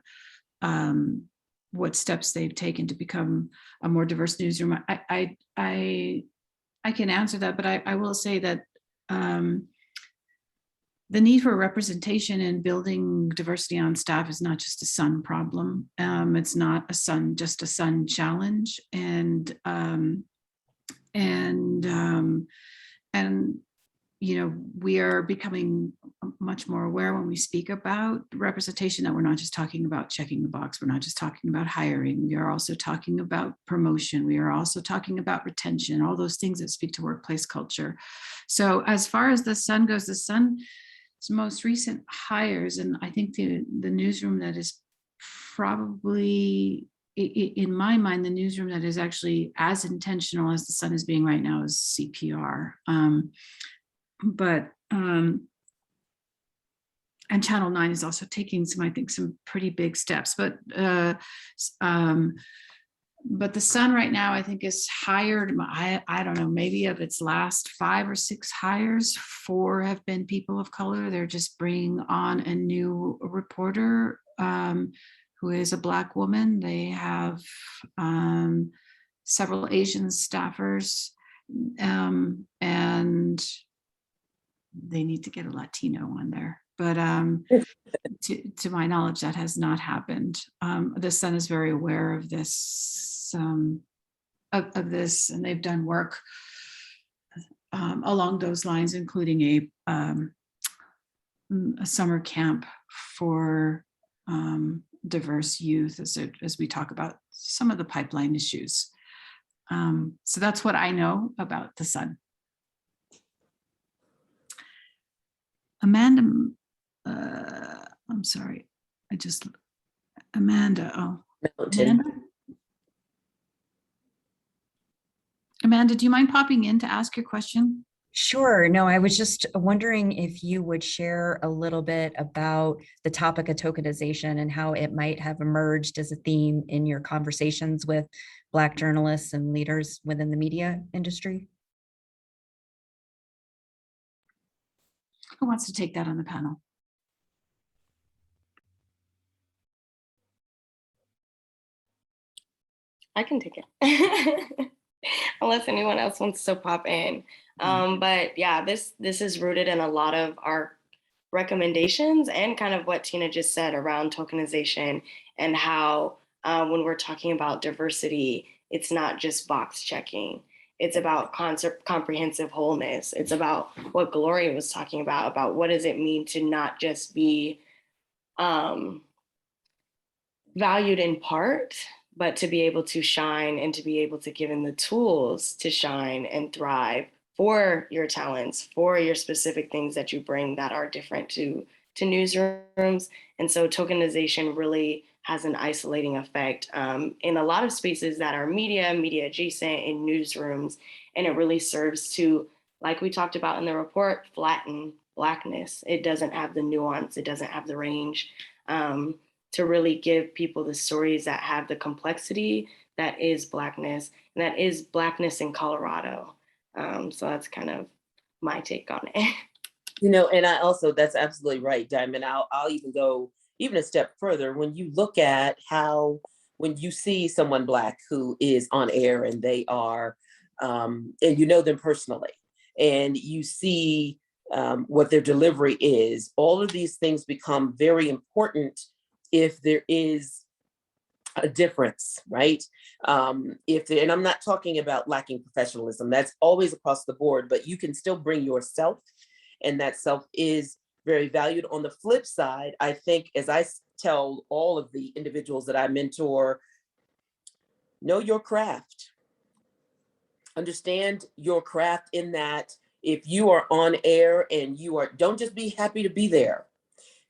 what steps they've taken to become a more diverse newsroom. I can answer that, but I will say that the need for representation and building diversity on staff is not just a Sun problem. It's not just a Sun challenge, and you know, we are becoming much more aware when we speak about representation that we're not just talking about checking the box. We're not just talking about hiring. We are also talking about promotion. We are also talking about retention, all those things that speak to workplace culture. So as far as the Sun goes, the Sun's most recent hires, and I think the newsroom that is probably, in my mind, the newsroom that is actually as intentional as the Sun is being right now is CPR. And Channel 9 is also taking I think some pretty big steps, but the Sun right now, I think, is hired, I don't know, maybe of its last 5 or 6 hires, 4 have been people of color. They're just bringing on a new reporter who is a Black woman. They have several Asian staffers, and they need to get a Latino on there. But to my knowledge, that has not happened. The Sun is very aware of this, of this, and they've done work along those lines, including a summer camp for diverse youth as we talk about some of the pipeline issues. So that's what I know about the Sun. Amanda, I'm sorry, Amanda, Amanda, do you mind popping in to ask your question?
Sure. No, I was just wondering if you would share a little bit about the topic of tokenization and how it might have emerged as a theme in your conversations with Black journalists and leaders within the media industry.
Who wants to take that on the panel?
I can take it. Unless anyone else wants to pop in. But yeah, this is rooted in a lot of our recommendations and kind of what Tina just said around tokenization and how when we're talking about diversity, it's not just box checking. It's about comprehensive wholeness. It's about what Gloria was talking about what does it mean to not just be valued in part, but to be able to shine and to be able to given the tools to shine and thrive for your talents, for your specific things that you bring that are different to newsrooms. And so tokenization really has an isolating effect in a lot of spaces that are media adjacent in newsrooms. And it really serves to, like we talked about in the report, flatten Blackness. It doesn't have the nuance, it doesn't have the range to really give people the stories that have the complexity that is Blackness, and that is Blackness in Colorado. So that's kind of my take on it.
You know, and I also, that's absolutely right, Diamond. I'll even go even a step further. When you look at how, when you see someone Black who is on air and they are, and you know them personally, and you see what their delivery is, all of these things become very important if there is a difference, right? And I'm not talking about lacking professionalism, that's always across the board, but you can still bring yourself, and that self is very valued. On the flip side, I think, as I tell all of the individuals that I mentor, know your craft. Understand your craft in that if you are on air and don't just be happy to be there.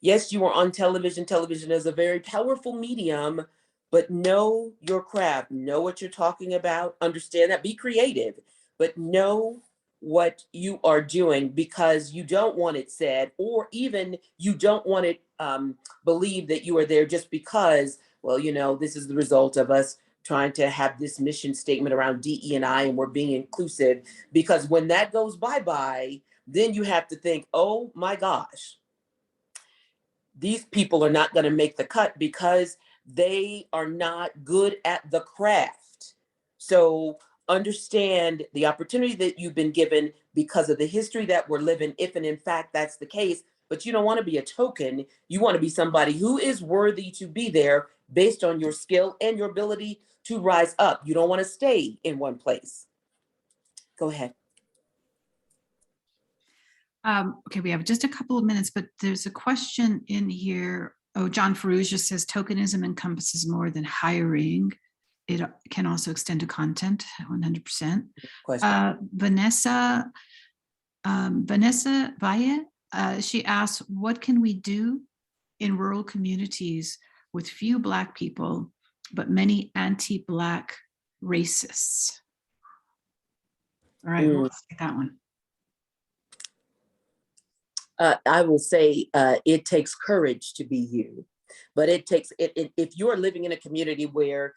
Yes, you are on television. Television is a very powerful medium, but know your craft, know what you're talking about, understand that, be creative, but know what you are doing, because you don't want it said, or even you don't want it believed that you are there just because, well, this is the result of us trying to have this mission statement around DE&I and we're being inclusive, because when that goes bye-bye, then you have to think, oh my gosh, these people are not going to make the cut because they are not good at the craft. So understand the opportunity that you've been given because of the history that we're living, if and in fact that's the case, but you don't want to be a token. You want to be somebody who is worthy to be there based on your skill and your ability to rise up. You don't want to stay in one place. Go ahead.
Okay, we have just a couple of minutes, but there's a question in here. Oh, John Ferrugia says tokenism encompasses more than hiring. It can also extend to content, 100%. Vanessa Valle, she asks, what can we do in rural communities with few Black people, but many anti-Black racists? All right, who wants to take that one?
I will say it takes courage to be you, but it takes if you're living in a community where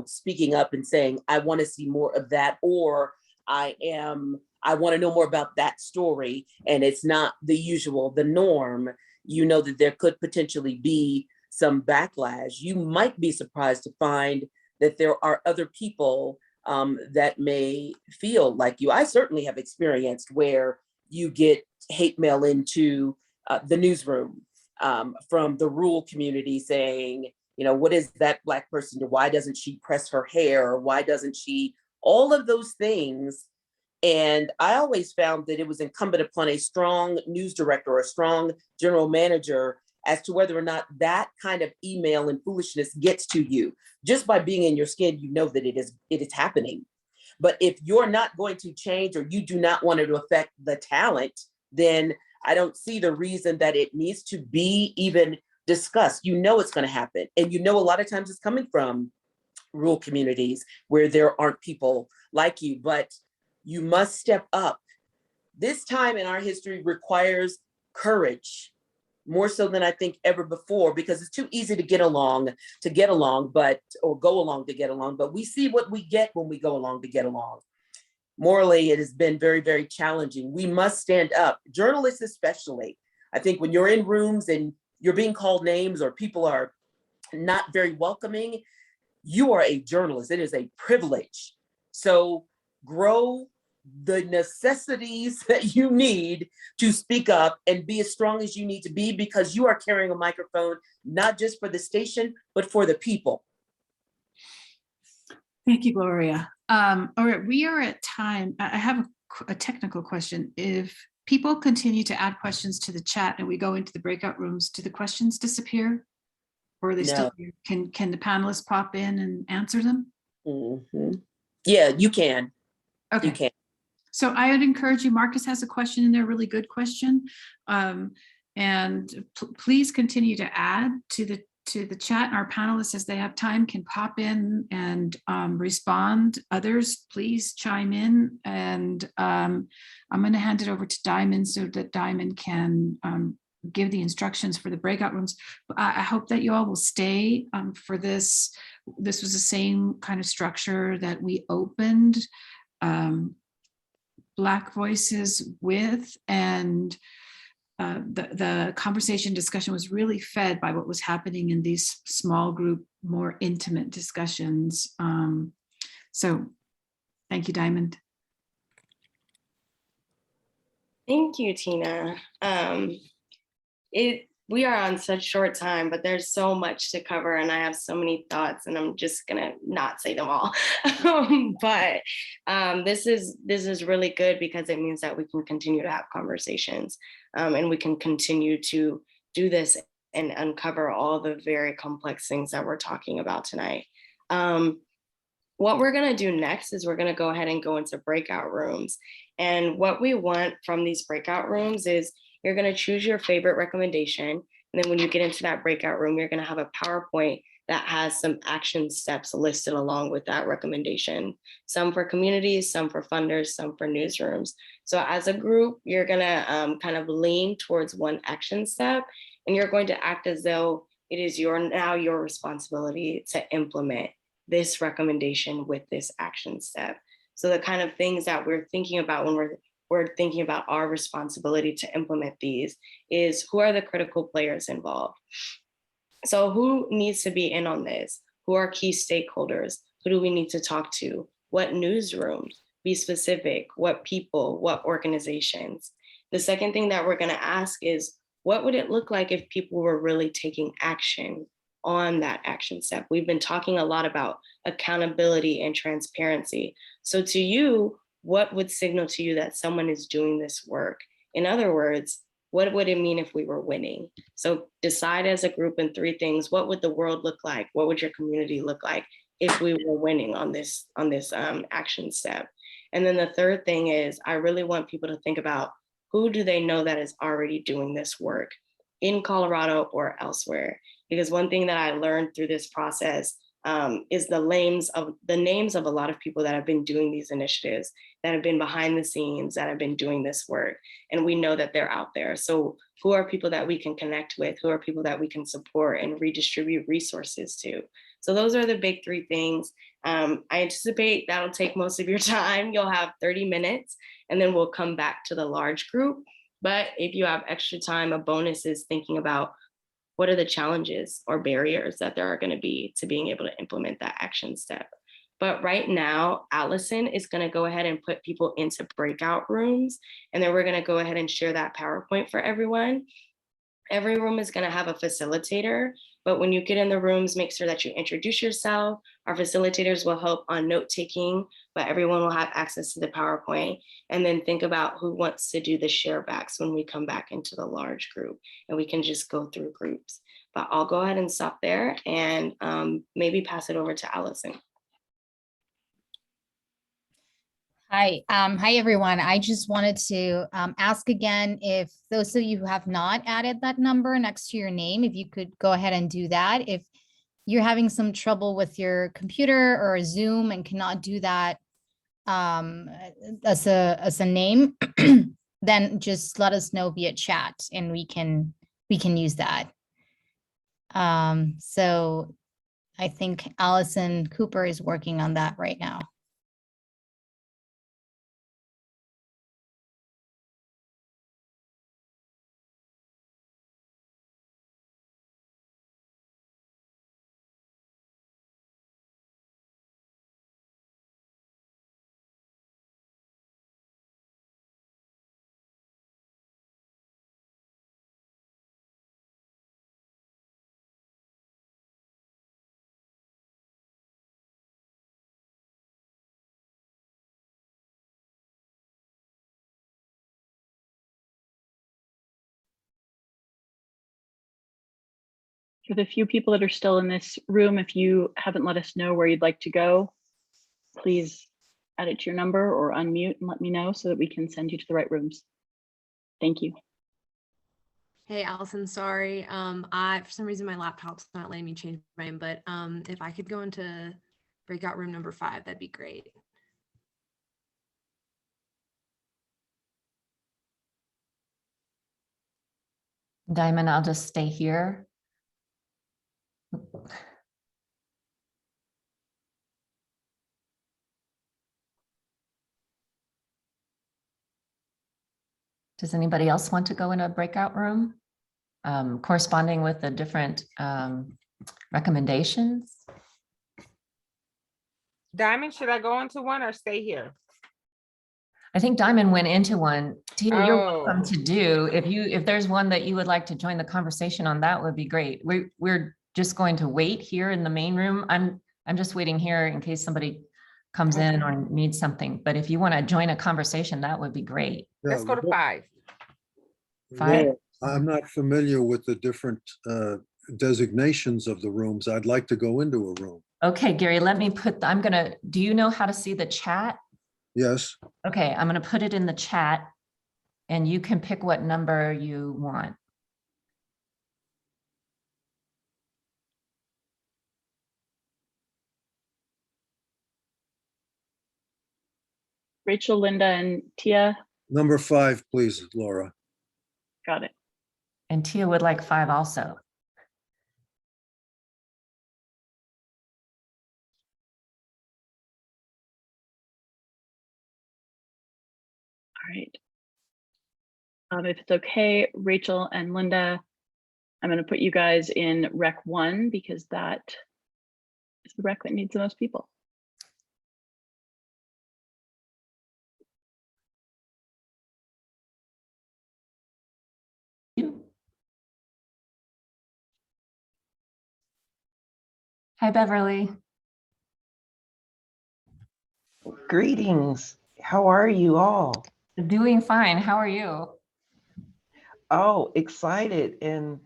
speaking up and saying, I want to see more of that, or I want to know more about that story, and it's not the norm, that there could potentially be some backlash. You might be surprised to find that there are other people that may feel like you. I certainly have experienced where you get hate mail into the newsroom from the rural community saying, what is that Black person do? Why doesn't she press her hair? Or why doesn't she? All of those things. And I always found that it was incumbent upon a strong news director or a strong general manager as to whether or not that kind of email and foolishness gets to you. Just by being in your skin, that it is happening. But if you're not going to change, or you do not want it to affect the talent, then I don't see the reason that it needs to be even discussed. It's going to happen. And a lot of times it's coming from rural communities where there aren't people like you, but you must step up. This time in our history requires courage, more so than I think ever before, because it's too easy to get along, or go along to get along. But we see what we get when we go along to get along. Morally, it has been very, very challenging. We must stand up, journalists especially. I think when you're in rooms and you're being called names or people are not very welcoming, you are a journalist. It is a privilege. So grow the necessities that you need to speak up and be as strong as you need to be, because you are carrying a microphone, not just for the station, but for the people.
Thank you, Gloria. All right, we are at time. I have a technical question. If people continue to add questions to the chat and we go into the breakout rooms, do the questions disappear? Or are they still here? Can the panelists pop in and answer them?
Mm-hmm. Yeah, you can.
Okay.
You can.
So I would encourage you, Marcus has a question in there, really good question. Please continue to add to the chat. Our panelists, as they have time, can pop in and respond. Others, please chime in. And I'm going to hand it over to Diamond so that Diamond can give the instructions for the breakout rooms. I hope that you all will stay for this. This was the same kind of structure that we opened Black Voices with, and the conversation discussion was really fed by what was happening in these small group, more intimate discussions. So thank you, Diamond.
Thank you, Tina. We are on such short time, but there's so much to cover and I have so many thoughts and I'm just gonna not say them all. But this is really good because it means that we can continue to have conversations and we can continue to do this and uncover all the very complex things that we're talking about tonight. what we're going to do next is we're going to go ahead and go into breakout rooms. And what we want from these breakout rooms is you're going to choose your favorite recommendation. And then when you get into that breakout room, you're going to have a PowerPoint that has some action steps listed along with that recommendation. Some for communities, some for funders, some for newsrooms. So as a group, you're going to kind of lean towards one action step, and you're going to act as though it is now your responsibility to implement this recommendation with this action step. So the kind of things that we're thinking about when we're thinking about our responsibility to implement these is, who are the critical players involved? So who needs to be in on this? Who are key stakeholders? Who do we need to talk to? What newsrooms? Be specific. What people? What organizations? The second thing that we're going to ask is, what would it look like if people were really taking action on that action step? We've been talking a lot about accountability and transparency. So to you, what would signal to you that someone is doing this work? In other words, what would it mean if we were winning? So decide as a group in 3 things. What would the world look like? What would your community look like if we were winning on this action step? And then the third thing is, I really want people to think about, who do they know that is already doing this work in Colorado or elsewhere? Because one thing that I learned through this process is the names of a lot of people that have been doing these initiatives, that have been behind the scenes, that have been doing this work. And we know that they're out there. So who are people that we can connect with? Who are people that we can support and redistribute resources to? So those are the big 3 things. I anticipate that'll take most of your time. You'll have 30 minutes, and then we'll come back to the large group. But if you have extra time, a bonus is thinking about, what are the challenges or barriers that there are going to be to being able to implement that action step? But right now, Allison is going to go ahead and put people into breakout rooms, and then we're going to go ahead and share that PowerPoint for everyone. Every room is going to have a facilitator, but when you get in the rooms, make sure that you introduce yourself. Our facilitators will help on note taking, but everyone will have access to the PowerPoint. And then think about who wants to do the share backs when we come back into the large group, and we can just go through groups. But I'll go ahead and stop there and maybe pass it over to Allison.
Hi everyone. I just wanted to ask again, if those of you who have not added that number next to your name, if you could go ahead and do that. If you're having some trouble with your computer or Zoom and cannot do that as a name, then just let us know via chat and we can use that. So I think Allison Cooper is working on that right now.
For the few people that are still in this room, if you haven't let us know where you'd like to go, please add it to your number or unmute and let me know so that we can send you to the right rooms. Thank you.
Hey, Allison, sorry. For some reason my laptop's not letting me change my name, but if I could go into breakout room number 5, that'd be great.
Diamond, I'll just stay here. Does anybody else want to go in a breakout room corresponding with the different recommendations?
Diamond, should I go into one or stay here?
I think Diamond went into one. Tia, you're welcome
Oh.
to do. If there's one that you would like to join the conversation on, that would be great. We're just going to wait here in the main room. I'm just waiting here in case somebody comes in or needs something. But if you want to join a conversation, that would be great.
Let's go to 5.
5.
Well, I'm not familiar with the different designations of the rooms. I'd like to go into a room.
Okay, Gary, let me put, do you know how to see the chat?
Yes.
Okay, I'm gonna put it in the chat and you can pick what number you want.
Rachel, Linda, and Tia.
Number 5, please, Laura.
Got it.
And Tia would like 5 also. All
right. If it's okay, Rachel and Linda, I'm going to put you guys in Rec 1 because that is the rec that needs the most people.
Hi, Beverly.
Greetings. How are you all?
Doing fine. How are you?
Oh, excited and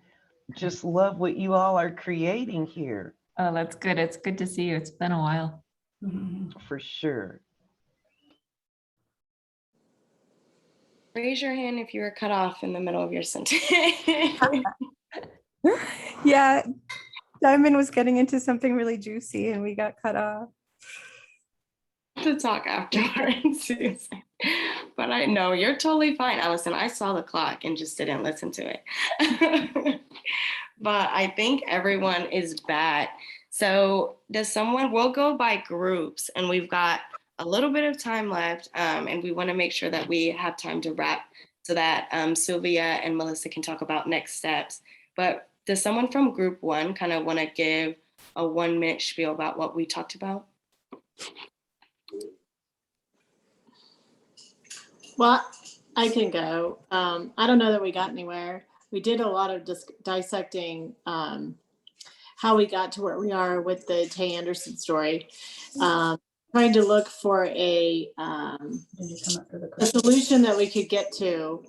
just love what you all are creating here.
Oh, that's good. It's good to see you. It's been a while.
For sure.
Raise your hand if you were cut off in the middle of your sentence.
Yeah, Diamond was getting into something really juicy and we got cut off.
To talk afterwards, Susan. But I know you're totally fine, Allison. I saw the clock and just didn't listen to it. But I think everyone is back. So we'll go by groups and we've got a little bit of time left and we want to make sure that we have time to wrap so that Sylvia and Melissa can talk about next steps. But does someone from group 1 kind of want to give a 1-minute spiel about what we talked about?
Well, I can go. I don't know that we got anywhere. We did a lot of dissecting how we got to where we are with the Tay Anderson story. Trying to look for a solution that we could get to.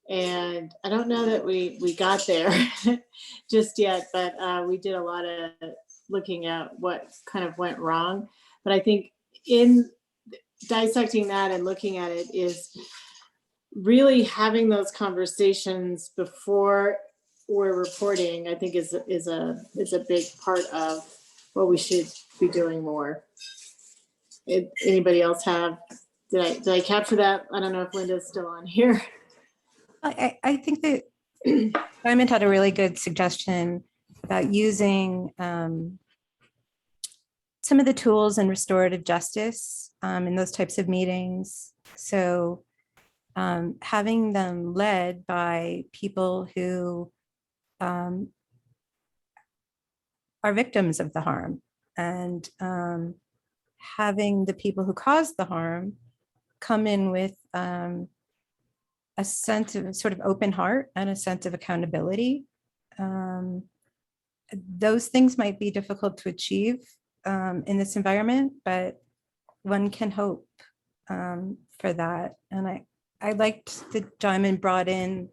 And I don't know that we got there just yet, but we did a lot of looking at what kind of went wrong. But I think in dissecting that and looking at it is really having those conversations before we're reporting, I think is a big part of what we should be doing more. Anybody else have, did I capture that? I don't know if Linda's still on here.
I think that Diamond had a really good suggestion about using some of the tools in restorative justice in those types of meetings. So having them led by people who are victims of the harm and having the people who caused the harm come in with a sense of sort of open heart and a sense of accountability. Those things might be difficult to achieve in this environment, but one can hope for that. And I liked that Diamond brought in,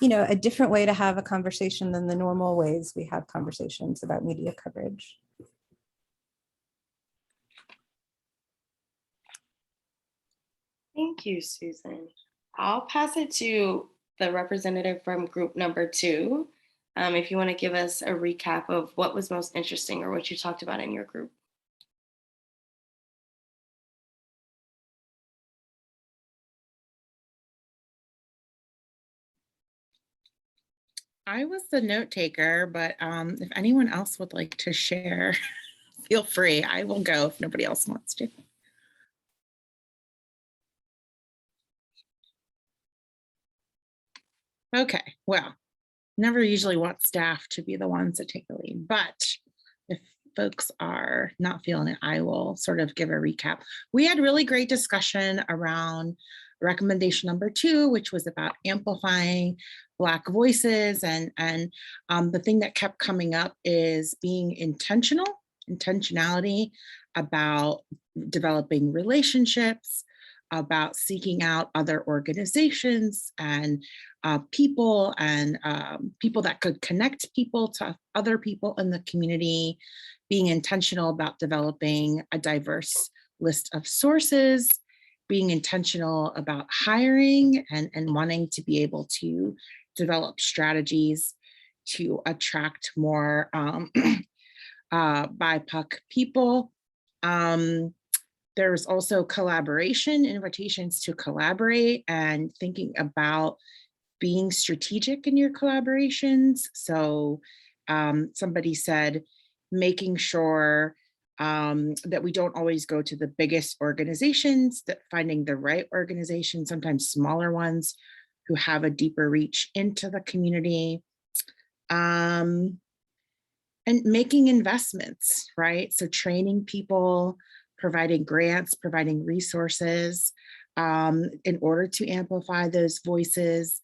a different way to have a conversation than the normal ways we have conversations about media coverage.
Thank you, Susan. I'll pass it to the representative from group number 2. If you want to give us a recap of what was most interesting or what you talked about in your group.
I was the note taker, but if anyone else would like to share, feel free. I will go if nobody else wants to. Okay, well, never usually want staff to be the ones that take the lead, but if folks are not feeling it, I will sort of give a recap. We had really great discussion around recommendation number 2, which was about amplifying Black voices. And the thing that kept coming up is being intentionality about developing relationships, about seeking out other organizations and people and people that could connect people to other people in the community, being intentional about developing a diverse list of sources, being intentional about hiring and wanting to be able to develop strategies to attract more BIPOC people. There's also collaboration, invitations to collaborate and thinking about being strategic in your collaborations. So somebody said, making sure that we don't always go to the biggest organizations, that finding the right organization, sometimes smaller ones who have a deeper reach into the community. And making investments, right? So training people, providing grants, providing resources in order to amplify those voices,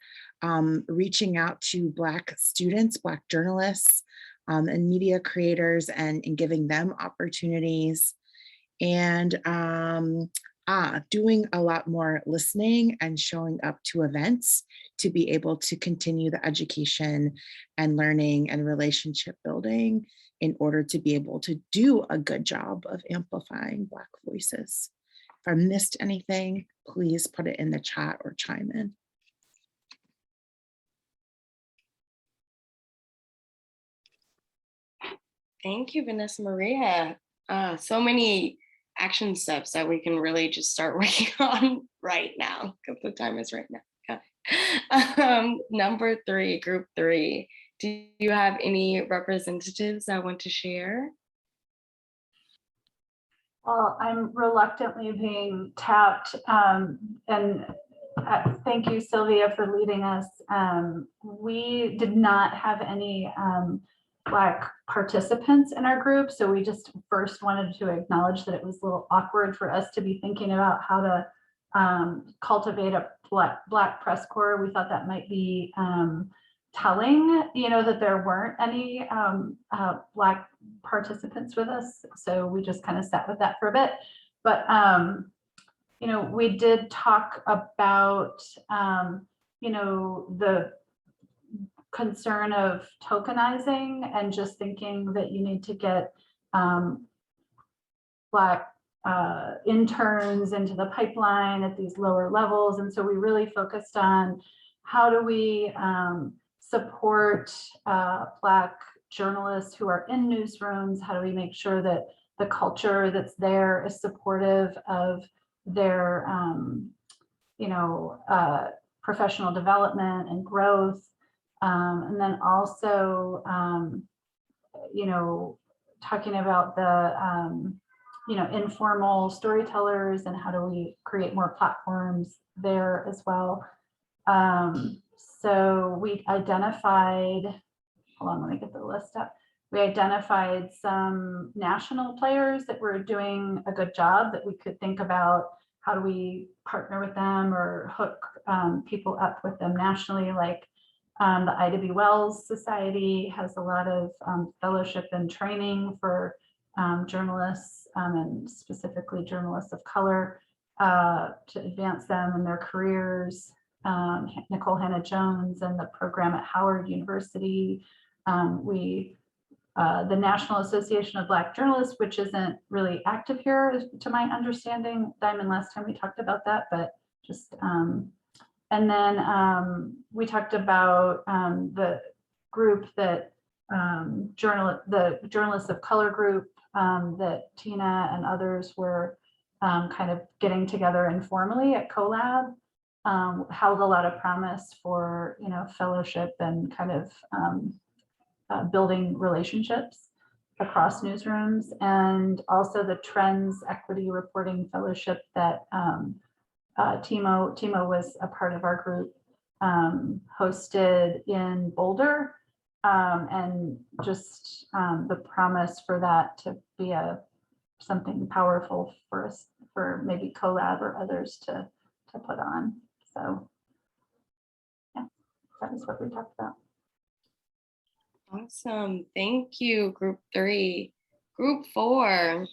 reaching out to Black students, Black journalists, and media creators and giving them opportunities, and doing a lot more listening and showing up to events to be able to continue the education and learning and relationship building in order to be able to do a good job of amplifying Black voices. If I missed anything, please put it in the chat or chime in.
Thank you, Vanessa Maria. So many action steps that we can really just start working on right now, because the time is right now. Number 3, group 3. Do you have any representatives that want to share?
Well, I'm reluctantly being tapped, and thank you, Sylvia, for leading us. We did not have any Black participants in our group, so we just first wanted to acknowledge that it was a little awkward for us to be thinking about how to cultivate a Black press corps. We thought that might be telling, that there weren't any Black participants with us. So we just kind of sat with that for a bit. But, we did talk about, the concern of tokenizing and just thinking that you need to get Black interns into the pipeline at these lower levels. And so we really focused on how do we support Black journalists who are in newsrooms? How do we make sure that the culture that's there is supportive of their, professional development and growth? And then also, talking about the, informal storytellers and how do we create more platforms there as well. So we identified, hold on, let me get the list up. We identified some national players that were doing a good job that we could think about how do we partner with them or hook people up with them nationally, like the Ida B. Wells Society has a lot of fellowship and training for journalists and specifically journalists of color to advance them in their careers. Nicole Hannah-Jones and the program at Howard University. The National Association of Black Journalists, which isn't really active here, to my understanding. Diamond, last time we talked about that, but just, and then we talked about the group that, the Journalists of Color group that Tina and others were kind of getting together informally at COLab. Held a lot of promise for, fellowship and kind of building relationships across newsrooms, and also the Trends Equity Reporting Fellowship that Timo was a part of our group, hosted in Boulder, and just the promise for that to be something powerful for us, for maybe COLab or others to put on. So yeah, that is what we talked about.
Awesome. Thank you, group 3. Group 4.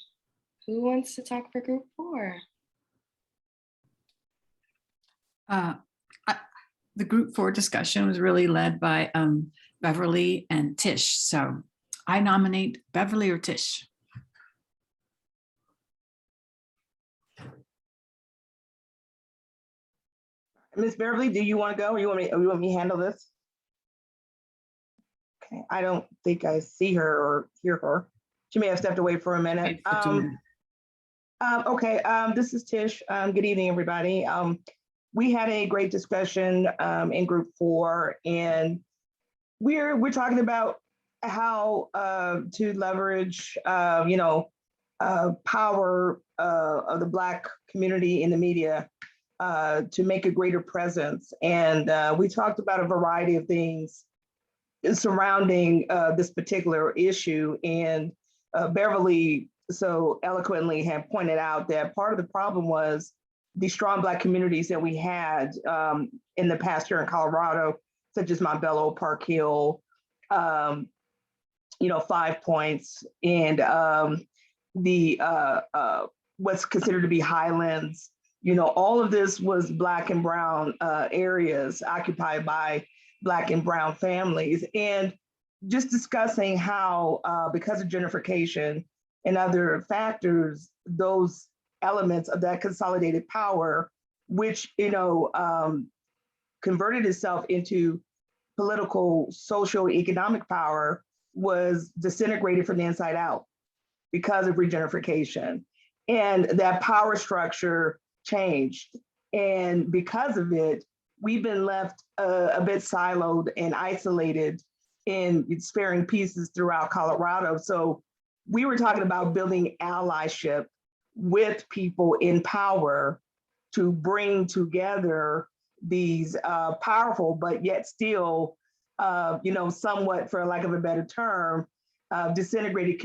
Who wants to talk for group 4?
The group 4 discussion was really led by Beverly and Tish. So I nominate Beverly or Tish.
Miss Beverly, do you want to go or you want me to handle this? Okay, I don't think I see her or hear her. She may have stepped away for a minute. This is Tish. Good evening, everybody. We had a great discussion in group 4, and we're talking about how to leverage power of the Black community in the media to make a greater presence. And we talked about a variety of things surrounding this particular issue. And Beverly so eloquently had pointed out that part of the problem was the strong Black communities that we had in the past here in Colorado, such as Montbello, Park Hill, 5 Points, and what's considered to be Highlands. All of this was Black and brown areas occupied by Black and brown families. And just discussing how, because of gentrification and other factors, those elements of that consolidated power, which, converted itself into political, social, economic power, was disintegrated from the inside out because of regentrification. And that power structure changed. And because of it, we've been left a bit siloed and isolated in sparing pieces throughout Colorado. So we were talking about building allyship with people in power to bring together these powerful, but yet still, somewhat, for lack of a better term, disintegrated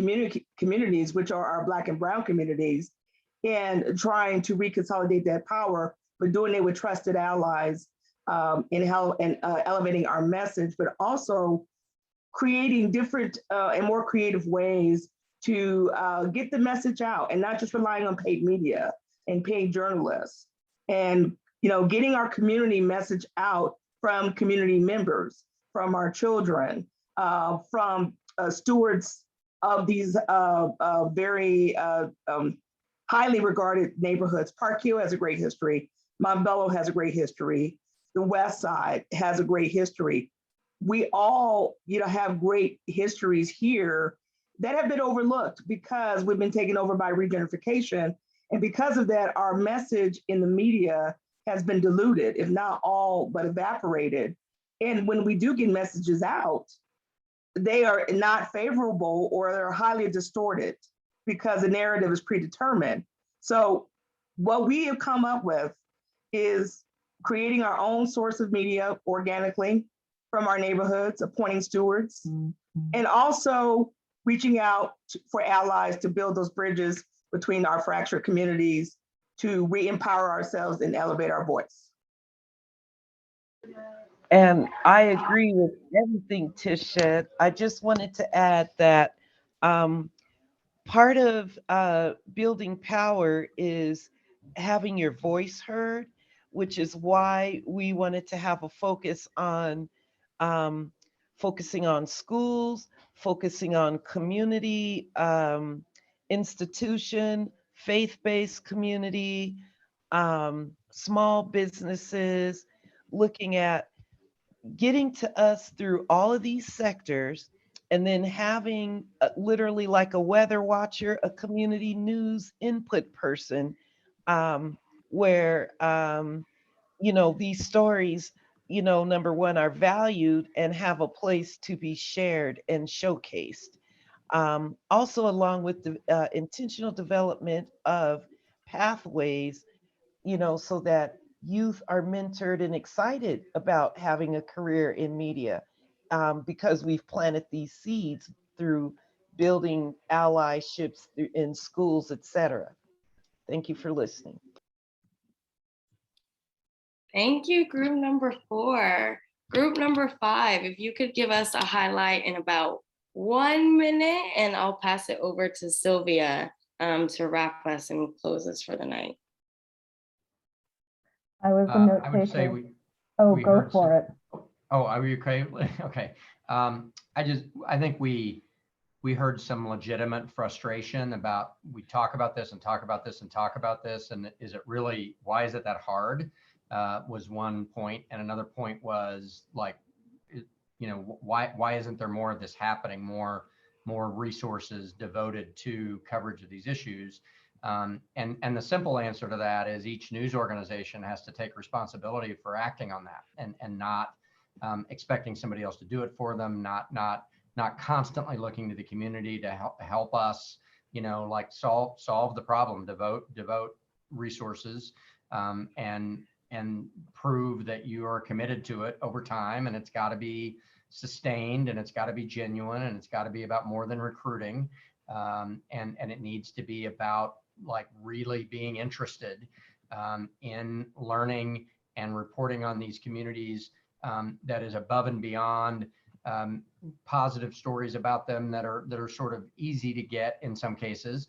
communities, which are our Black and brown communities, and trying to reconsolidate that power, but doing it with trusted allies in elevating our message, but also creating different and more creative ways to get the message out, and not just relying on paid media and paid journalists, and getting our community message out from community members, from our children, from stewards of these very highly regarded neighborhoods. Park Hill has a great history. Montbello has a great history. The West Side has a great history. We all, have great histories here that have been overlooked because we've been taken over by regentrification. And because of that, our message in the media has been diluted, if not all, but evaporated. And when we do get messages out, they are not favorable or they're highly distorted because the narrative is predetermined. So what we have come up with is creating our own source of media organically from our neighborhoods, appointing stewards, and also reaching out for allies to build those bridges between our fractured communities to re-empower ourselves and elevate our voice.
And I agree with everything Tish said. I just wanted to add that part of building power is having your voice heard, which is why we wanted to have a focus on focusing on schools, focusing on community, institution, faith-based community, small businesses, looking at getting to us through all of these sectors, and then having literally like a weather watcher, a community news input person, where, these stories, number one, are valued and have a place to be shared and showcased. Also, along with the intentional development of pathways, so that youth are mentored and excited about having a career in media, because we've planted these seeds through building allyships in schools, etc. Thank you for listening.
Thank you, group number 4. Group number 5, if you could give us a highlight in about 1 minute, and I'll pass it over to Sylvia to wrap us and close us for the night.
I was a note taker.
Oh,
we
go
heard
for it.
Oh, are we okay? Okay. I think we heard some legitimate frustration about, we talk about this and talk about this and talk about this, and is it really, why is it that hard? Was one point, and another point was like, why isn't there more of this happening? More resources devoted to coverage of these issues. And the simple answer to that is each news organization has to take responsibility for acting on that, and not expecting somebody else to do it for them, not constantly looking to the community to help us, like solve the problem, devote resources, and prove that you are committed to it over time. And it's got to be sustained, and it's got to be genuine, and it's got to be about more than recruiting. And it needs to be about like really being interested in learning and reporting on these communities, that is above and beyond positive stories about them that are sort of easy to get in some cases,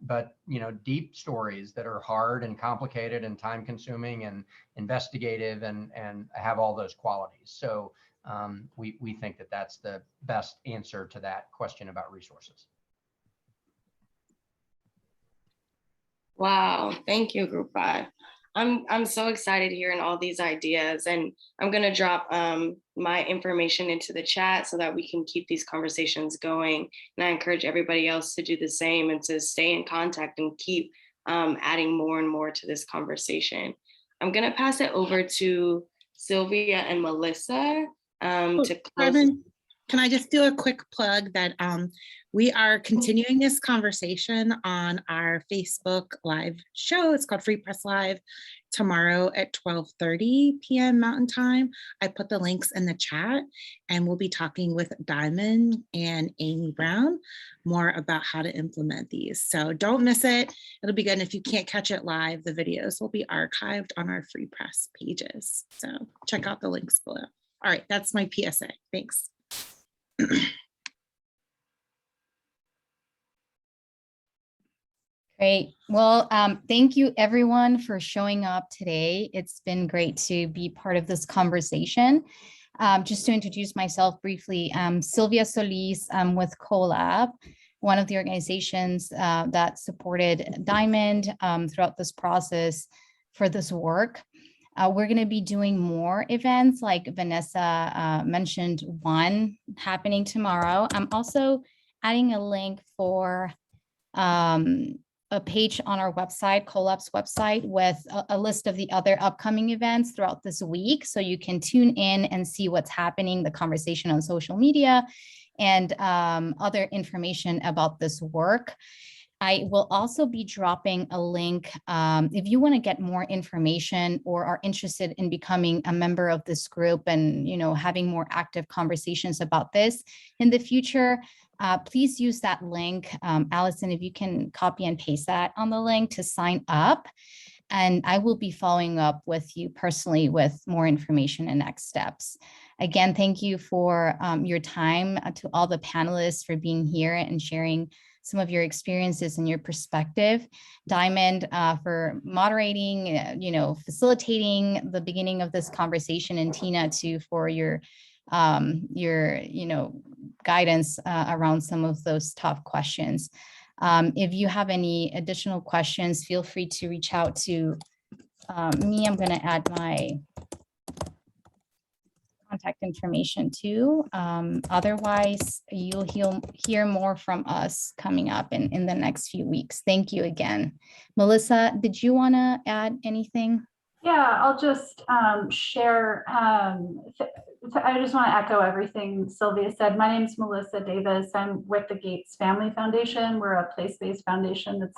but deep stories that are hard and complicated and time consuming and investigative and have all those qualities. So we think that that's the best answer to that question about resources.
Wow, thank you, Group 5. I'm so excited hearing all these ideas, and I'm gonna drop my information into the chat so that we can keep these conversations going. And I encourage everybody else to do the same and to stay in contact and keep adding more and more to this conversation. I'm gonna pass it over to Sylvia and Melissa to close.
Kevin, can I just do a quick plug that we are continuing this conversation on our Facebook live show. It's called Free Press Live, tomorrow at 12:30 p.m. Mountain Time. I put the links in the chat, and we'll be talking with Diamond and Ammiee Brown more about how to implement these. So don't miss it. It'll be good. And if you can't catch it live, the videos will be archived on our Free Press pages. So check out the links below. All right, that's my PSA. Thanks.
Great. Well, thank you everyone for showing up today. It's been great to be part of this conversation. Just to introduce myself briefly, Sylvia Solis with COLab, one of the organizations that supported Diamond throughout this process for this work. We're going to be doing more events, like Vanessa mentioned, one happening tomorrow. I'm also adding a link for a page on our website, COLab's website, with a list of the other upcoming events throughout this week. So you can tune in and see what's happening, the conversation on social media, and other information about this work. I will also be dropping a link if you want to get more information or are interested in becoming a member of this group and having more active conversations about this in the future. Please use that link. Allison, if you can copy and paste that on the link to sign up. And I will be following up with you personally with more information and next steps. Again, thank you for your time, to all the panelists for being here and sharing some of your experiences and your perspective. Diamond for moderating, facilitating the beginning of this conversation, and Tina too for your guidance around some of those tough questions. If you have any additional questions, feel free to reach out to me. I'm going to add my contact information too. Otherwise, you'll hear more from us coming up in the next few weeks. Thank you again. Melissa, did you want to add anything?
Yeah, I'll just share. I just want to echo everything Sylvia said. My name is Melissa Davis. I'm with the Gates Family Foundation. We're a place-based foundation that's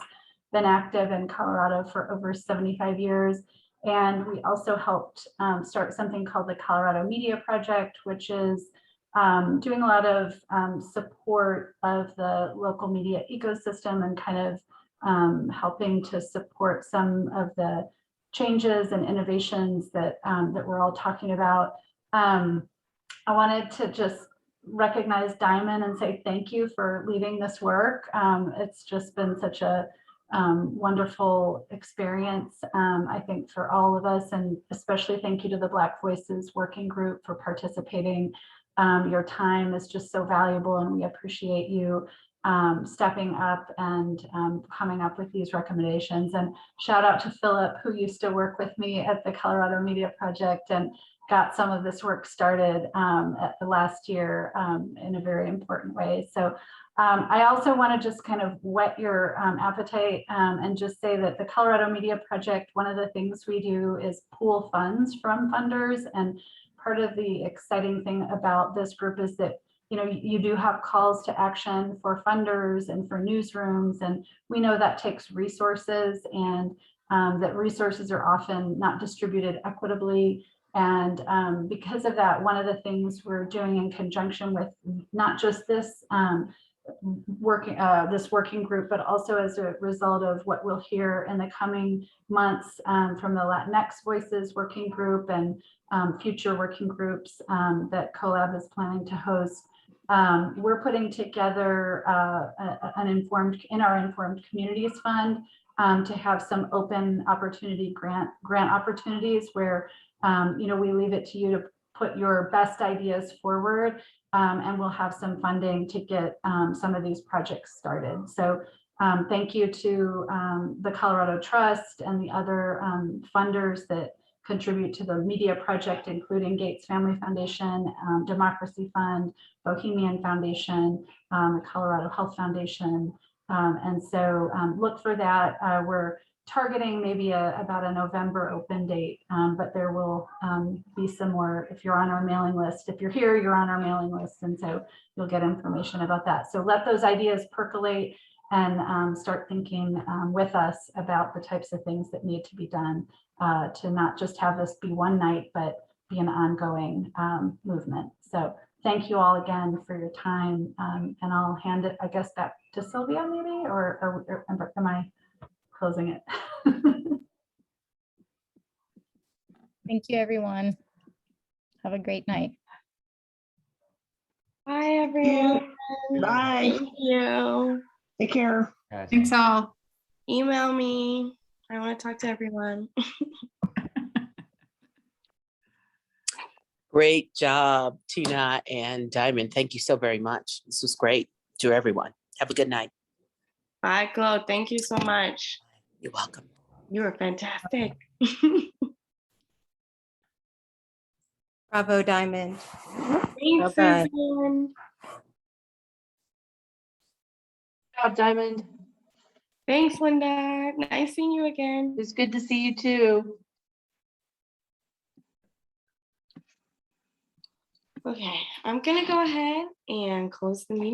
been active in Colorado for over 75 years. And we also helped start something called the Colorado Media Project, which is doing a lot of support of the local media ecosystem and kind of helping to support some of the changes and innovations that that we're all talking about. I wanted to just recognize Diamond and say thank you for leading this work. It's just been such a wonderful experience, I think, for all of us, and especially thank you to the Black Voices Working Group for participating. Your time is just so valuable, and we appreciate you stepping up and coming up with these recommendations. And shout out to Philip, who used to work with me at the Colorado Media Project and got some of this work started at the last year in a very important way. So I also want to just kind of whet your appetite and just say that the Colorado Media Project, one of the things we do is pool funds from funders. And part of the exciting thing about this group is that, you know, you do have calls to action for funders and for newsrooms. And we know that takes resources, and that resources are often not distributed equitably. And because of that, one of the things we're doing in conjunction with not just this working group, but also as a result of what we'll hear in the coming months from the Latinx Voices Working Group and future working groups that COLab is planning to host. We're putting together an informed communities fund to have some open opportunity grant opportunities where you know, we leave it to you to put your best ideas forward, and we'll have some funding to get some of these projects started. So thank you to the Colorado Trust and the other funders that contribute to the media project, including Gates Family Foundation, Democracy Fund, Bohemian Foundation, the Colorado Health Foundation. And so look for that. We're targeting maybe about a November open date, but there will be some more if you're on our mailing list. If you're here, you're on our mailing list, and so you'll get information about that. So let those ideas percolate and start thinking with us about the types of things that need to be done to not just have this be one night, but be an ongoing movement. So thank you all again for your time, and I'll hand it, I guess, back to Sylvia maybe, or am I closing it?
Thank you, everyone. Have a great night.
Bye, everyone.
Bye.
Thank you.
Take care.
Thanks all.
Email me. I want to talk to everyone.
Great job, Tina and Diamond. Thank you so very much. This was great to everyone. Have a good night.
Bye, Chloe. Thank you so much.
You're welcome.
You were fantastic.
Bravo, Diamond.
Thanks,
Bye-bye.
Susan.
Good job, Diamond.
Thanks, Linda. Nice seeing you again.
It's good to see you too.
Okay, I'm gonna go ahead and close the meeting.